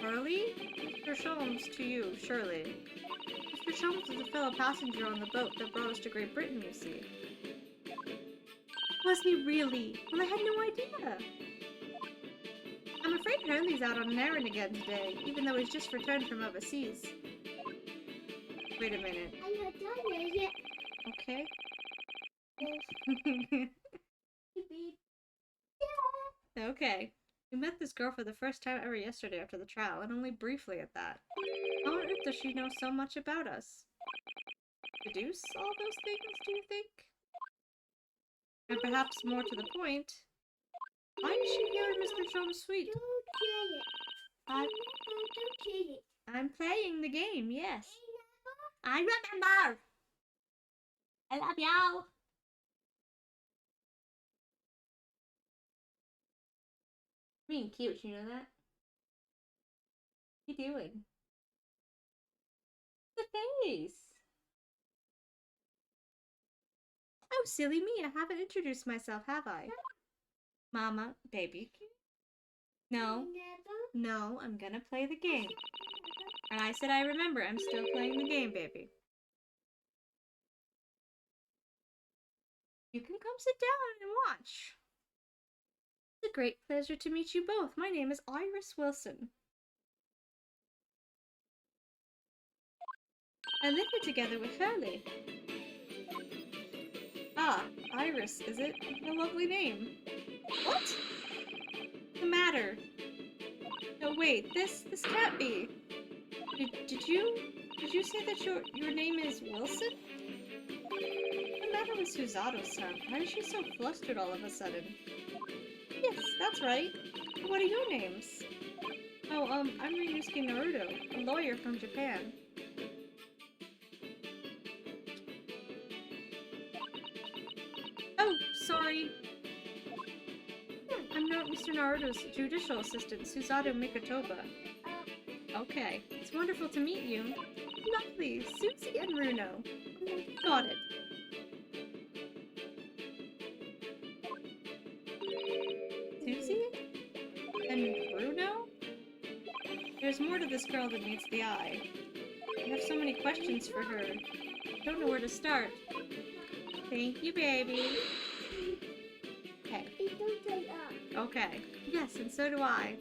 Harley? Mr. Sholmes to you, surely. Mr. Sholmes was a fellow passenger on the boat that brought us to Great Britain, you see. Was he really? Well, I had no idea. I'm afraid Hurley's out on an errand again today, even though he's just returned from overseas. Wait a minute. I'm not done yet. Okay. Okay. We met this girl for the first time ever yesterday after the trial, and only briefly at that. How on earth does she know so much about us? Deduce all those things, do you think? And perhaps more to the point, why is she here in Mr. Sholmes' suite? Don't kill it. Don't kill it. I'm playing the game, yes. I remember! I love y'all! Being cute, you know that? What are you doing? The face! Oh, silly me, I haven't introduced myself, have I? Mama, baby. No, no, I'm gonna play the game. And I said I remember, I'm still playing the game, baby. You can come sit down and watch. It's a great pleasure to meet you both. My name is Iris Wilson. I live here together with Hurley. Ah, Iris, is it? A lovely name. What? What's the matter? No, wait, this can't be. Did you say that your name is Wilson? What's the matter with Susato-san? Why is she so flustered all of a sudden? Yes, that's right. What are your names? Oh, I'm Ryusuke Naruto, a lawyer from Japan. Oh, sorry. I'm not Mr. Naruto's judicial assistant, Susato Mikotoba. Okay, it's wonderful to meet you. Lovely, Susie and Runo. Got it. Susie? And Bruno? There's more to this girl than meets the eye. I have so many questions for her. Don't know where to start. Thank you, baby. Okay. It don't take up. Okay. Yes, and so do I.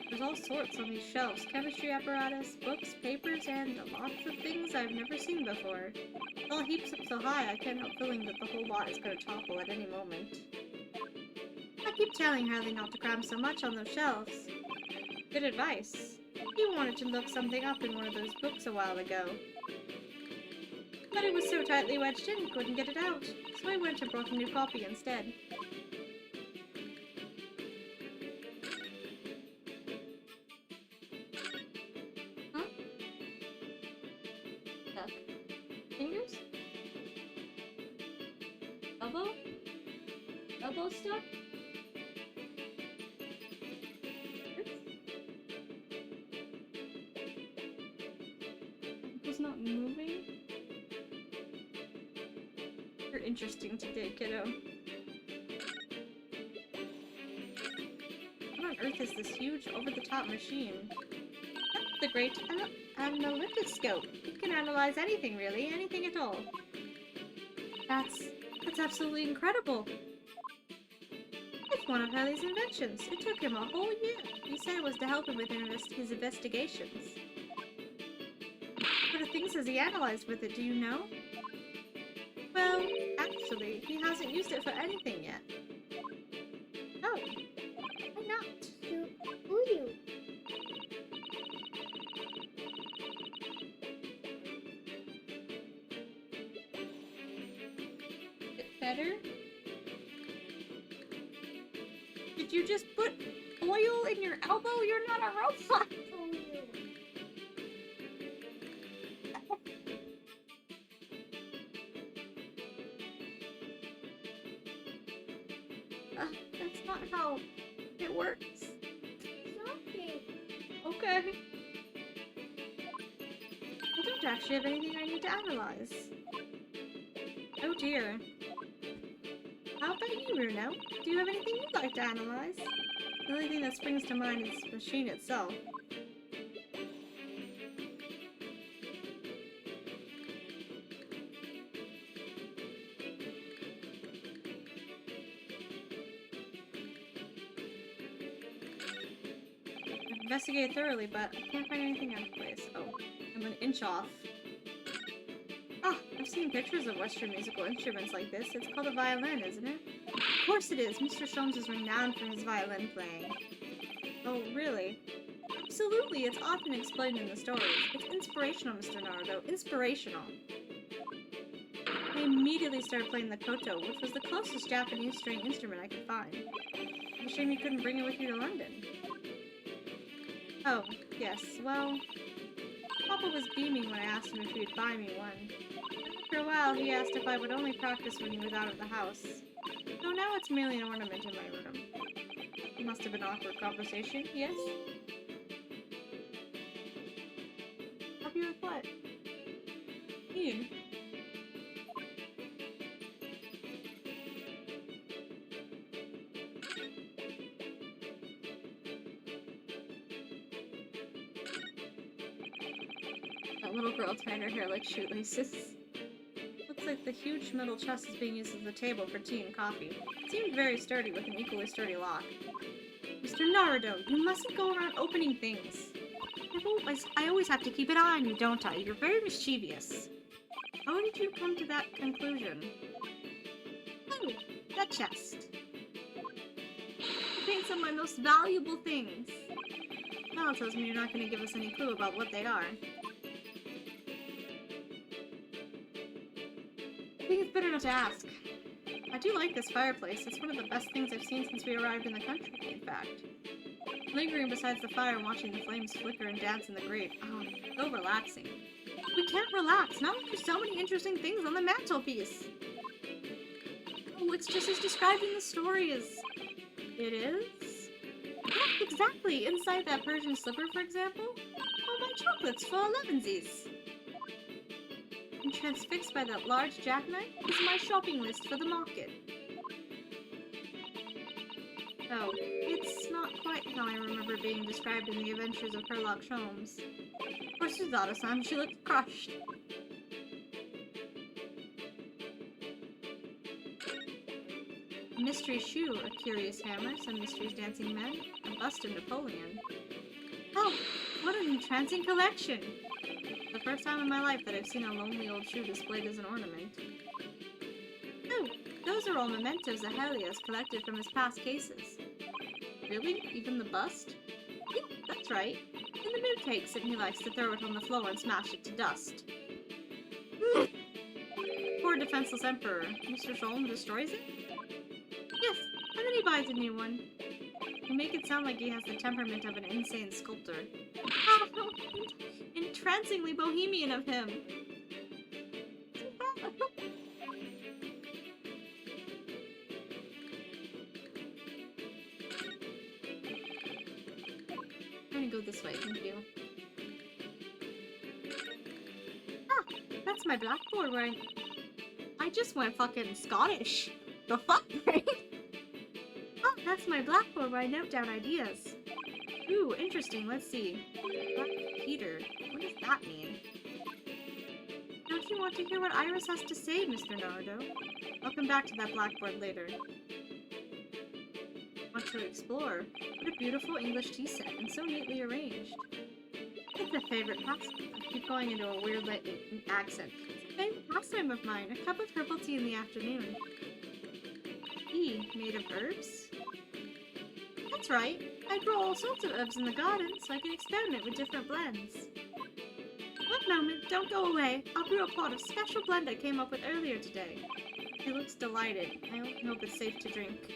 There's all sorts on these shelves. Chemistry apparatus, books, papers, and lots of things I've never seen before. It's all heaps up so high, I can't help feeling that the whole lot is going to topple at any moment. I keep telling Harley not to cram so much on those shelves. Good advice. He wanted to look something up in one of those books a while ago. But it was so tightly wedged in, he couldn't get it out. So I went and brought a new copy instead. Huh? Stuck. Fingers? Elbow? Elbow stuck? Ankle's not moving? interesting today, kiddo. What on earth is this huge, over-the-top machine? That's the Great Analytoscope. It can analyze anything, really. Anything at all. That's absolutely incredible. It's one of Hurley's inventions. It took him a whole year. He said it was to help him with his investigations. What things has he analyzed with it, do you know? Well, actually, he hasn't used it for anything yet. Oh, why not? Who are you? Bit better? Did you just put oil in your elbow? You're not a robot! Who are you? That's not how it works. Something. Okay. I don't actually have anything I need to analyze. Oh dear. How about you, Bruno? Do you have anything you'd like to analyze? The only thing that springs to mind is the machine itself. I've investigated thoroughly, but I can't find anything out of place. Oh, I'm an inch off. Ah, I've seen pictures of Western musical instruments like this. It's called a violin, isn't it? Of course it is. Mr. Sholmes is renowned for his violin playing. Oh, really? Absolutely, it's often explained in the stories. It's inspirational, Mr. Naruto. Inspirational. I immediately started playing the koto, which was the closest Japanese string instrument I could find. It's a shame you couldn't bring it with you to London. Oh, yes, well... Papa was beaming when I asked him if he would buy me one. After a while, he asked if I would only practice when he was out of the house. So now it's merely an ornament in my room. It must have been an awkward conversation, yes? Happy with what? Ian. That little girl tied her hair like shoelaces. Looks like the huge metal chest is being used as a table for tea and coffee. It seemed very sturdy with an equally sturdy lock. Mr. Naruto, you mustn't go around opening things. I always have to keep an eye on you, don't I? You're very mischievous. How did you come to that conclusion? Oh, that chest. It contains some of my most valuable things. Val tells me you're not going to give us any clue about what they are. I think it's better not to ask. I do like this fireplace. It's one of the best things I've seen since we arrived in the country, in fact. Lingering beside the fire and watching the flames flicker and dance in the grate. Oh, so relaxing. We can't relax. Not when there's so many interesting things on the mantelpiece. Oh, it's just as described in the stories. It is? Yeah, exactly. Inside that Persian slipper, for example. All my chocolates for 11sies. And transfixed by that large jackknife is my shopping list for the market. Oh, it's not quite how I remember being described in the adventures of Sherlock Holmes. For Suzato-san, she looked crushed. A mystery shoe, a curious hammer, some mysteries dancing men, a bust of Napoleon. Oh, what an entrancing collection! The first time in my life that I've seen a lonely old shoe displayed as an ornament. Oh, those are all mementos that Helia has collected from his past cases. Really? Even the bust? Yeah, that's right. When the mood takes it, he likes to throw it on the floor and smash it to dust. Poor defenseless emperor. Mr. Sholm destroys it? Yes, and then he buys a new one. You make it sound like he has the temperament of an insane sculptor. How entrancingly bohemian of him! I'm gonna go this way, thank you. Ah, that's my blackboard where I just went fucking Scottish. The fuck, right? Oh, that's my blackboard where I note down ideas. Ooh, interesting. Let's see. Black Peter. What does that mean? Don't you want to hear what Iris has to say, Mr. Naruto? I'll come back to that blackboard later. Want to explore? What a beautiful English tea set, and so neatly arranged. It's a favorite pastime. I keep going into a weird accent. It's a favorite pastime of mine. A cup of herbal tea in the afternoon. Tea made of herbs? That's right. I grow all sorts of herbs in the garden, so I can experiment with different blends. One moment, don't go away. I'll brew a pot of special blend I came up with earlier today. He looks delighted. I hope it's safe to drink.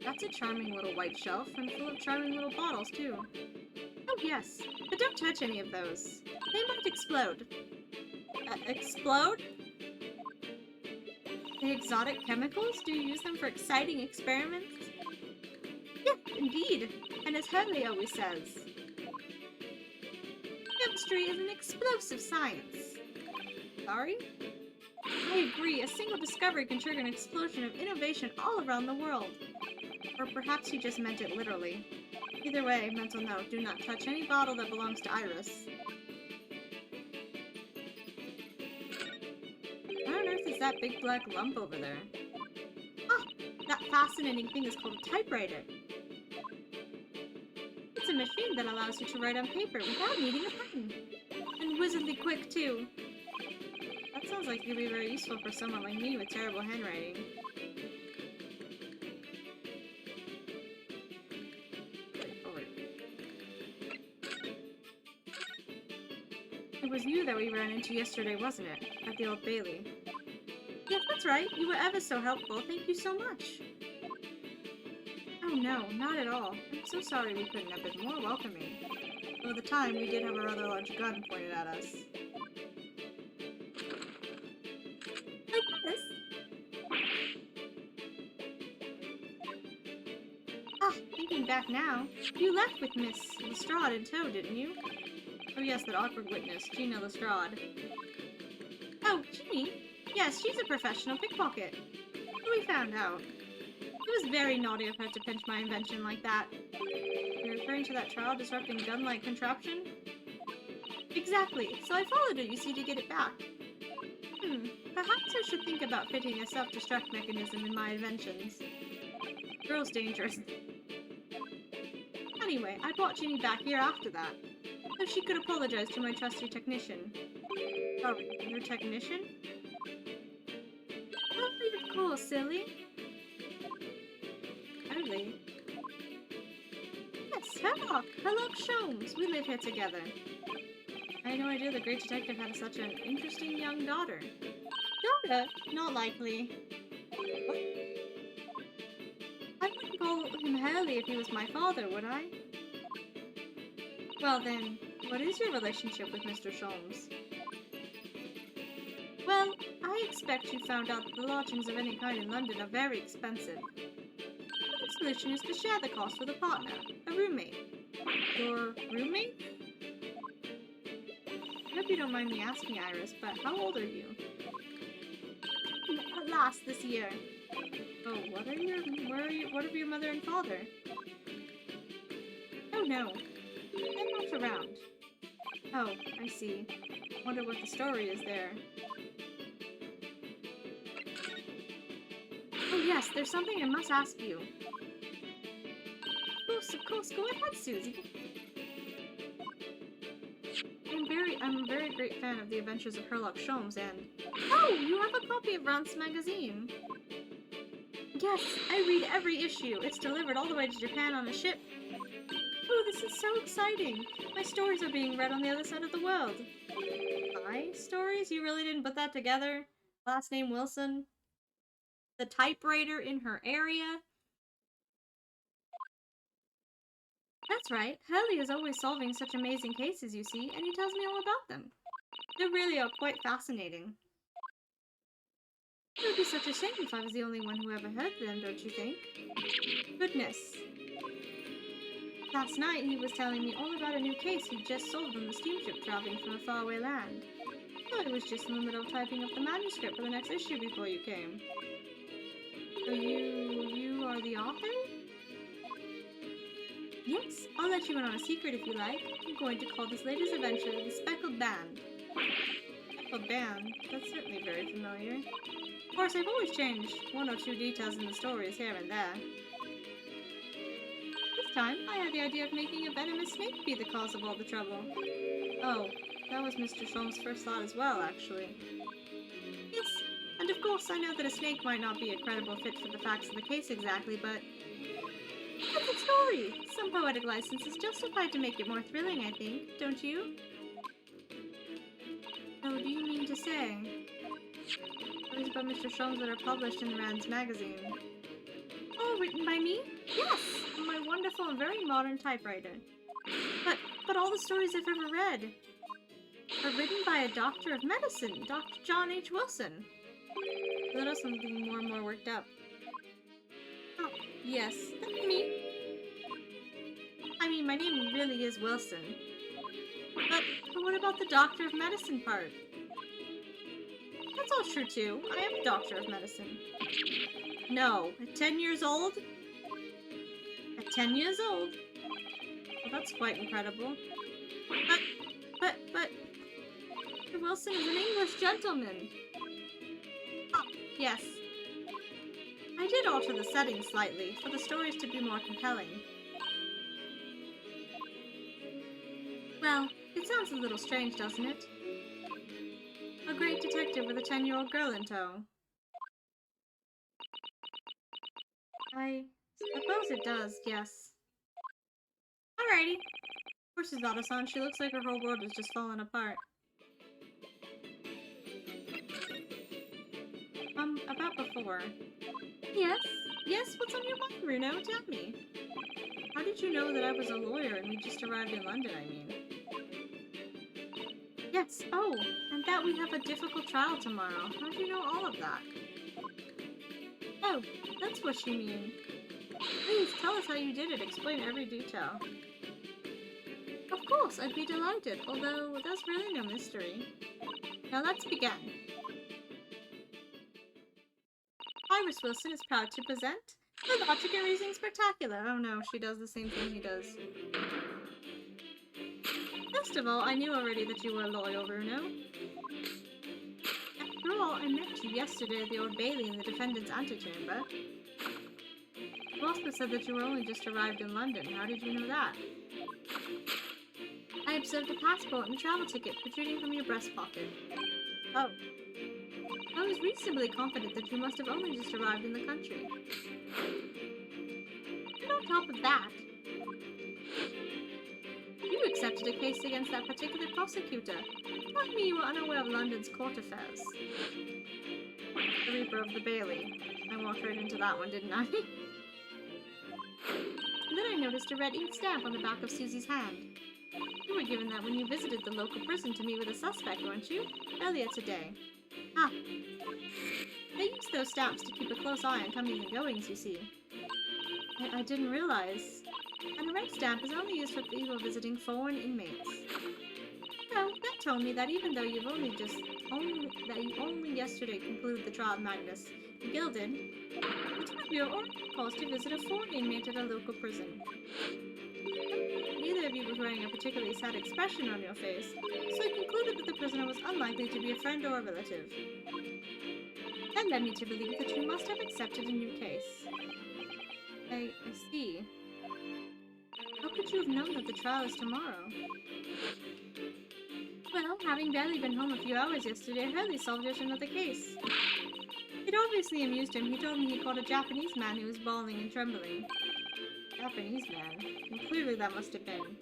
That's a charming little white shelf, and full of charming little bottles, too. Oh, yes. But don't touch any of those. They might explode. Explode? The exotic chemicals? Do you use them for exciting experiments? Yes, indeed. And as Hurley always says, chemistry is an explosive science. Sorry? I agree. A single discovery can trigger an explosion of innovation all around the world. Or perhaps he just meant it literally. Either way, mental note, do not touch any bottle that belongs to Iris. What on earth is that big black lump over there? Ah, that fascinating thing is called a typewriter. It's a machine that allows you to write on paper without needing a pen. And wizardly quick, too. That sounds like it could be very useful for someone like me with terrible handwriting. It was you that we ran into yesterday, wasn't it? At the Old Bailey. Yes, that's right. You were ever so helpful. Thank you so much. Oh no, not at all. I'm so sorry we couldn't have been more welcoming. Though at the time, we did have a rather large gun pointed at us. Like this? Ah, thinking back now, you left with Miss Lestrade in tow, didn't you? Oh yes, that awkward witness, Gina Lestrade. Oh, Jeannie? Yes, she's a professional pickpocket. We found out. It was very naughty of her to pinch my invention like that. You're referring to that trial-disrupting gun-like contraption? Exactly. So I followed her, you see, to get it back. Perhaps I should think about fitting a self-destruct mechanism in my inventions. Girl's dangerous. Anyway, I brought Ginny back here after that, so she could apologize to my trusty technician. Oh, your technician? Oh, of course, silly. Hardly. Yes, Herlock Sholmes. We live here together. I had no idea the great detective had such an interesting young daughter. Daughter? Not likely. What? I wouldn't call him Hurley if he was my father, would I? Well then, what is your relationship with Mr. Sholmes? Well, I expect you found out that the lodgings of any kind in London are very expensive. The solution is to share the cost with a partner, a roommate. Your roommate? I hope you don't mind me asking, Iris, but how old are you? At last, this year. Oh, what are your mother and father? Oh no, they're not around. Oh, I see. Wonder what the story is there. Oh yes, there's something I must ask you. Of course, go ahead, Susie. I'm a very great fan of the adventures of Herlock Sholmes and... Oh, you have a copy of Rance magazine. Yes, I read every issue. It's delivered all the way to Japan on a ship. Oh, this is so exciting. My stories are being read on the other side of the world. My stories? You really didn't put that together? Last name Wilson? The typewriter in her area? That's right. Hurley is always solving such amazing cases, you see, and he tells me all about them. They really are quite fascinating. It would be such a shame if I was the only one who ever heard them, don't you think? Goodness. Last night he was telling me all about a new case he'd just solved on the steamship traveling from a faraway land. I was just in the middle of typing up the manuscript for the next issue before you came. So you are the author? Yes, I'll let you in on a secret if you like. I'm going to call this latest adventure the Speckled Band. Speckled Band? That's certainly very familiar. Of course, I've always changed one or two details in the stories here and there. This time, I had the idea of making a venomous snake be the cause of all the trouble. Oh, that was Mr. Sholm's first thought as well, actually. Yes, and of course I know that a snake might not be a credible fit for the facts of the case exactly, but it's a story! Some poetic license is justified to make it more thrilling, I think, don't you? So, do you mean to say stories about Mr. Sholmes that are published in Rand's magazine? Oh, written by me? Yes! On my wonderful and very modern typewriter. But all the stories I've ever read are written by a doctor of medicine, Dr. John H. Wilson. That is something more and more worked up. Oh, yes, that's me. I mean, my name really is Wilson. But what about the doctor of medicine part? That's all true too. I am a doctor of medicine. No, at 10 years old? At 10 years old? Well, that's quite incredible. But, Mr. Wilson is an English gentleman. Oh, yes. I did alter the setting slightly, for the stories to be more compelling. Well, it sounds a little strange, doesn't it? A great detective with a 10-year-old girl in tow. I suppose it does, yes. Alrighty. Of course, Izada-san, she looks like her whole world has just fallen apart. About before. Yes? Yes, what's on your mind, Runo? Tell me. How did you know that I was a lawyer and we just arrived in London, I mean? Yes, oh, and that we have a difficult trial tomorrow. How do you know all of that? Oh, that's what you mean. Please, tell us how you did it. Explain every detail. Of course, I'd be delighted, although there's really no mystery. Now let's begin. Iris Wilson is proud to present the Logic and Reasoning Spectacular. Oh no, she does the same thing he does. First of all, I knew already that you were loyal, Bruno. After all, I met you yesterday at the Old Bailey in the defendant's antechamber. You also said that you were only just arrived in London. How did you know that? I observed a passport and travel ticket protruding from your breast pocket. Oh. I was reasonably confident that you must have only just arrived in the country. And on top of that, you accepted a case against that particular prosecutor, telling me you were unaware of London's court affairs. The Reaper of the Bailey. I walked right into that one, didn't I? And then I noticed a red ink stamp on the back of Susie's hand. You were given that when you visited the local prison to meet with a suspect, weren't you? Earlier today. Ah. They use those stamps to keep a close eye on comings and goings, you see. I didn't realize. And the red stamp is only used for people visiting foreign inmates. So, that told me that even though you only yesterday concluded the trial of Magnus the Gilded, the two of you are supposed to visit a foreign inmate at a local prison. Neither of you was wearing a particularly sad expression on your face, so I concluded that the prisoner was unlikely to be a friend or a relative. That led me to believe that you must have accepted a new case. I see. How could you have known that the trial is tomorrow? Well, having barely been home a few hours yesterday, I hardly solved yet another case. It obviously amused him. He told me he caught a Japanese man who was bawling and trembling. Japanese man? And clearly that must have been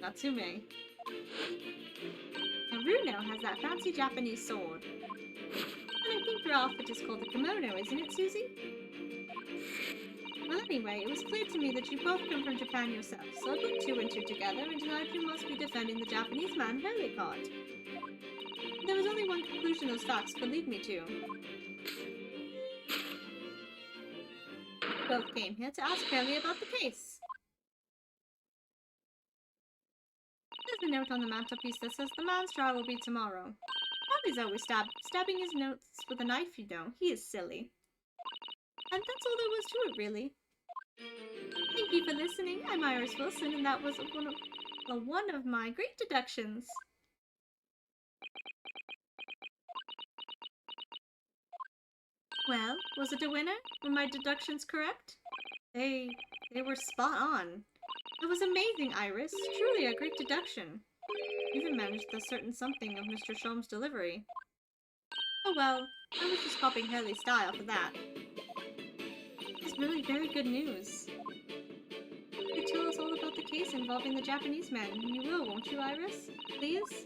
Natsume. Now Runo has that fancy Japanese sword. And I think your outfit is called the kimono, isn't it, Susie? Well, anyway, it was clear to me that you both come from Japan yourself, so I put two and two together and decided you must be defending the Japanese man Hurley caught. There was only one conclusion those facts could lead me to. both came here to ask Curly about the case. There's a note on the mantelpiece that says the man's trial will be tomorrow. Curly's always stabbing his notes with a knife, you know. He is silly. And that's all there was to it, really. Thank you for listening. I'm Iris Wilson, and that was one of my great deductions. Well, was it a winner? Were my deductions correct? They were spot on. It was amazing, Iris. Truly a great deduction. You even managed the certain something of Mr. Sholm's delivery. Oh well, I was just copying Hurley's style for that. It's really very good news. You tell us all about the case involving the Japanese man. You will, won't you, Iris? Please?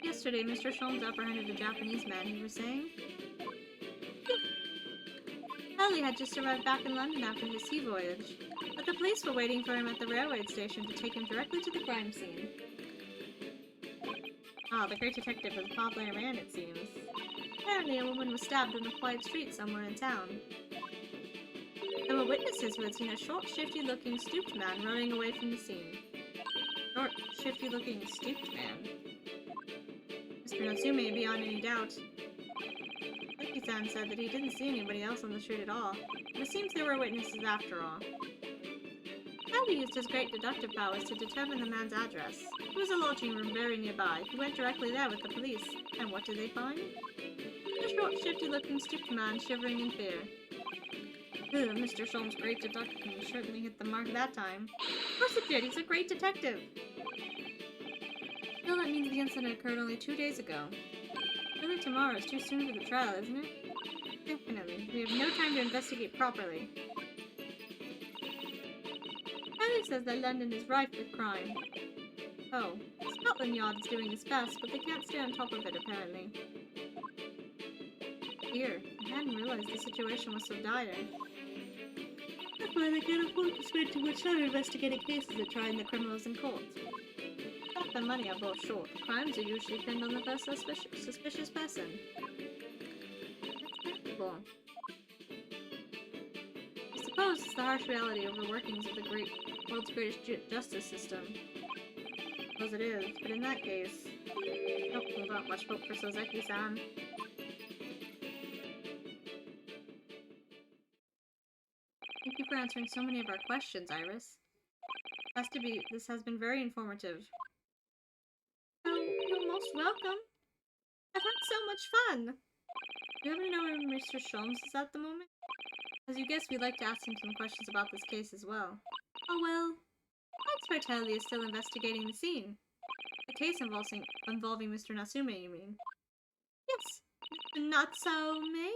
Yesterday, Mr. Sholmes apprehended a Japanese man, you were saying? Hurley had just arrived back in London after his sea voyage, but the police were waiting for him at the railway station to take him directly to the crime scene. Ah, the great detective is a popular man, it seems. Apparently, a woman was stabbed on a quiet street somewhere in town. There were witnesses who had seen a short, shifty-looking, stooped man running away from the scene. Short, shifty-looking, stooped man. Mr. Natsume, beyond any doubt. Seki-san said that he didn't see anybody else on the street at all, but it seems there were witnesses after all. Howdy used his great deductive powers to determine the man's address. There was a lodging room very nearby. He went directly there with the police. And what did they find? A short, shifty-looking, stooped man shivering in fear. Ugh, Mr. Sholmes' great deduction certainly hit the mark that time. Of course it did. He's a great detective. Still, that means the incident occurred only 2 days ago. Really, tomorrow is too soon for the trial, isn't it? Definitely. We have no time to investigate properly. Riley says that London is rife with crime. Oh, Scotland Yard is doing its best, but they can't stay on top of it, apparently. Dear, I hadn't realized the situation was so dire. That's why they can't afford to spend too much time investigating cases and trying the criminals in court. Staff and money are both short. Crimes are usually pinned on the first suspicious person. That's terrible. I suppose it's the harsh reality of the workings of the world's greatest justice system. I suppose it is, but in that case, I don't hold out much hope for Sozeki-san. Thank you for answering so many of our questions, Iris. This has been very informative. Oh, you're most welcome. I've had so much fun. Do you ever know where Mr. Sholmes is at the moment? As you guess, we'd like to ask him some questions about this case as well. Oh well, I expect Hurley is still investigating the scene. The case involving Mr. Natsume, you mean? Yes, Mr. Natsume?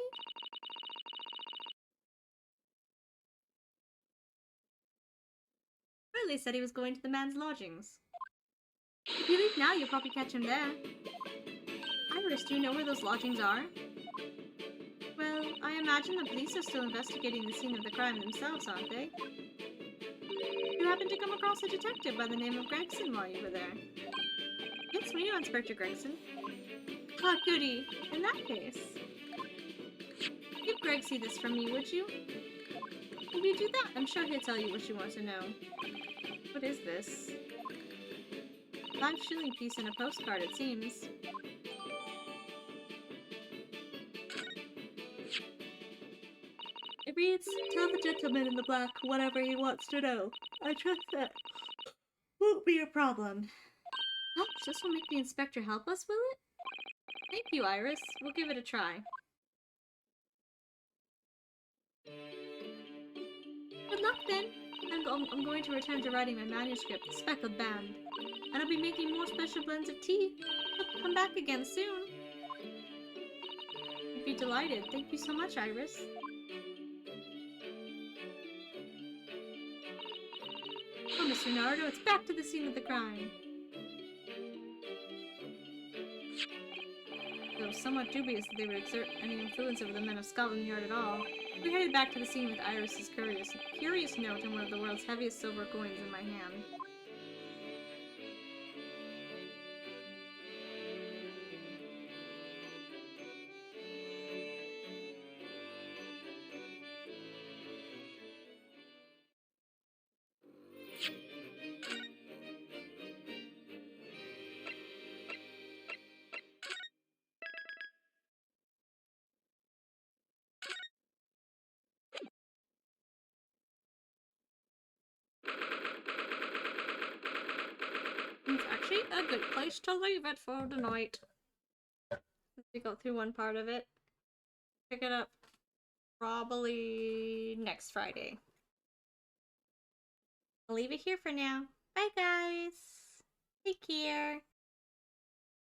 Hurley said he was going to the man's lodgings. If you leave now, you'll probably catch him there. Iris, do you know where those lodgings are? Well, I imagine the police are still investigating the scene of the crime themselves, aren't they? You happened to come across a detective by the name of Gregson while you were there. Yes, we know Inspector Gregson. Ah, goody. In that case. Give Greg see this from me, would you? If you do that, I'm sure he'll tell you what you want to know. What is this? A 5-shilling piece and a postcard, it seems. It reads, "Tell the gentleman in the black whatever he wants to know. I trust that won't be a problem." Gosh, this will make the inspector help us, will it? Thank you, Iris. We'll give it a try. Good luck, then. I'm going to return to writing my manuscript, The Speckled Band. And I'll be making more special blends of tea. I'll come back again soon. I'd be delighted. Thank you so much, Iris. Oh, Mr. Naruto, it's back to the scene of the crime. Though somewhat dubious that they would exert any influence over the men of Scotland Yard at all, we headed back to the scene with Iris's curious note and one of the world's heaviest silver coins in my hand. It's actually a good place to leave it for tonight. We go through one part of it. Pick it up probably next Friday. I'll leave it here for now. Bye, guys. Take care.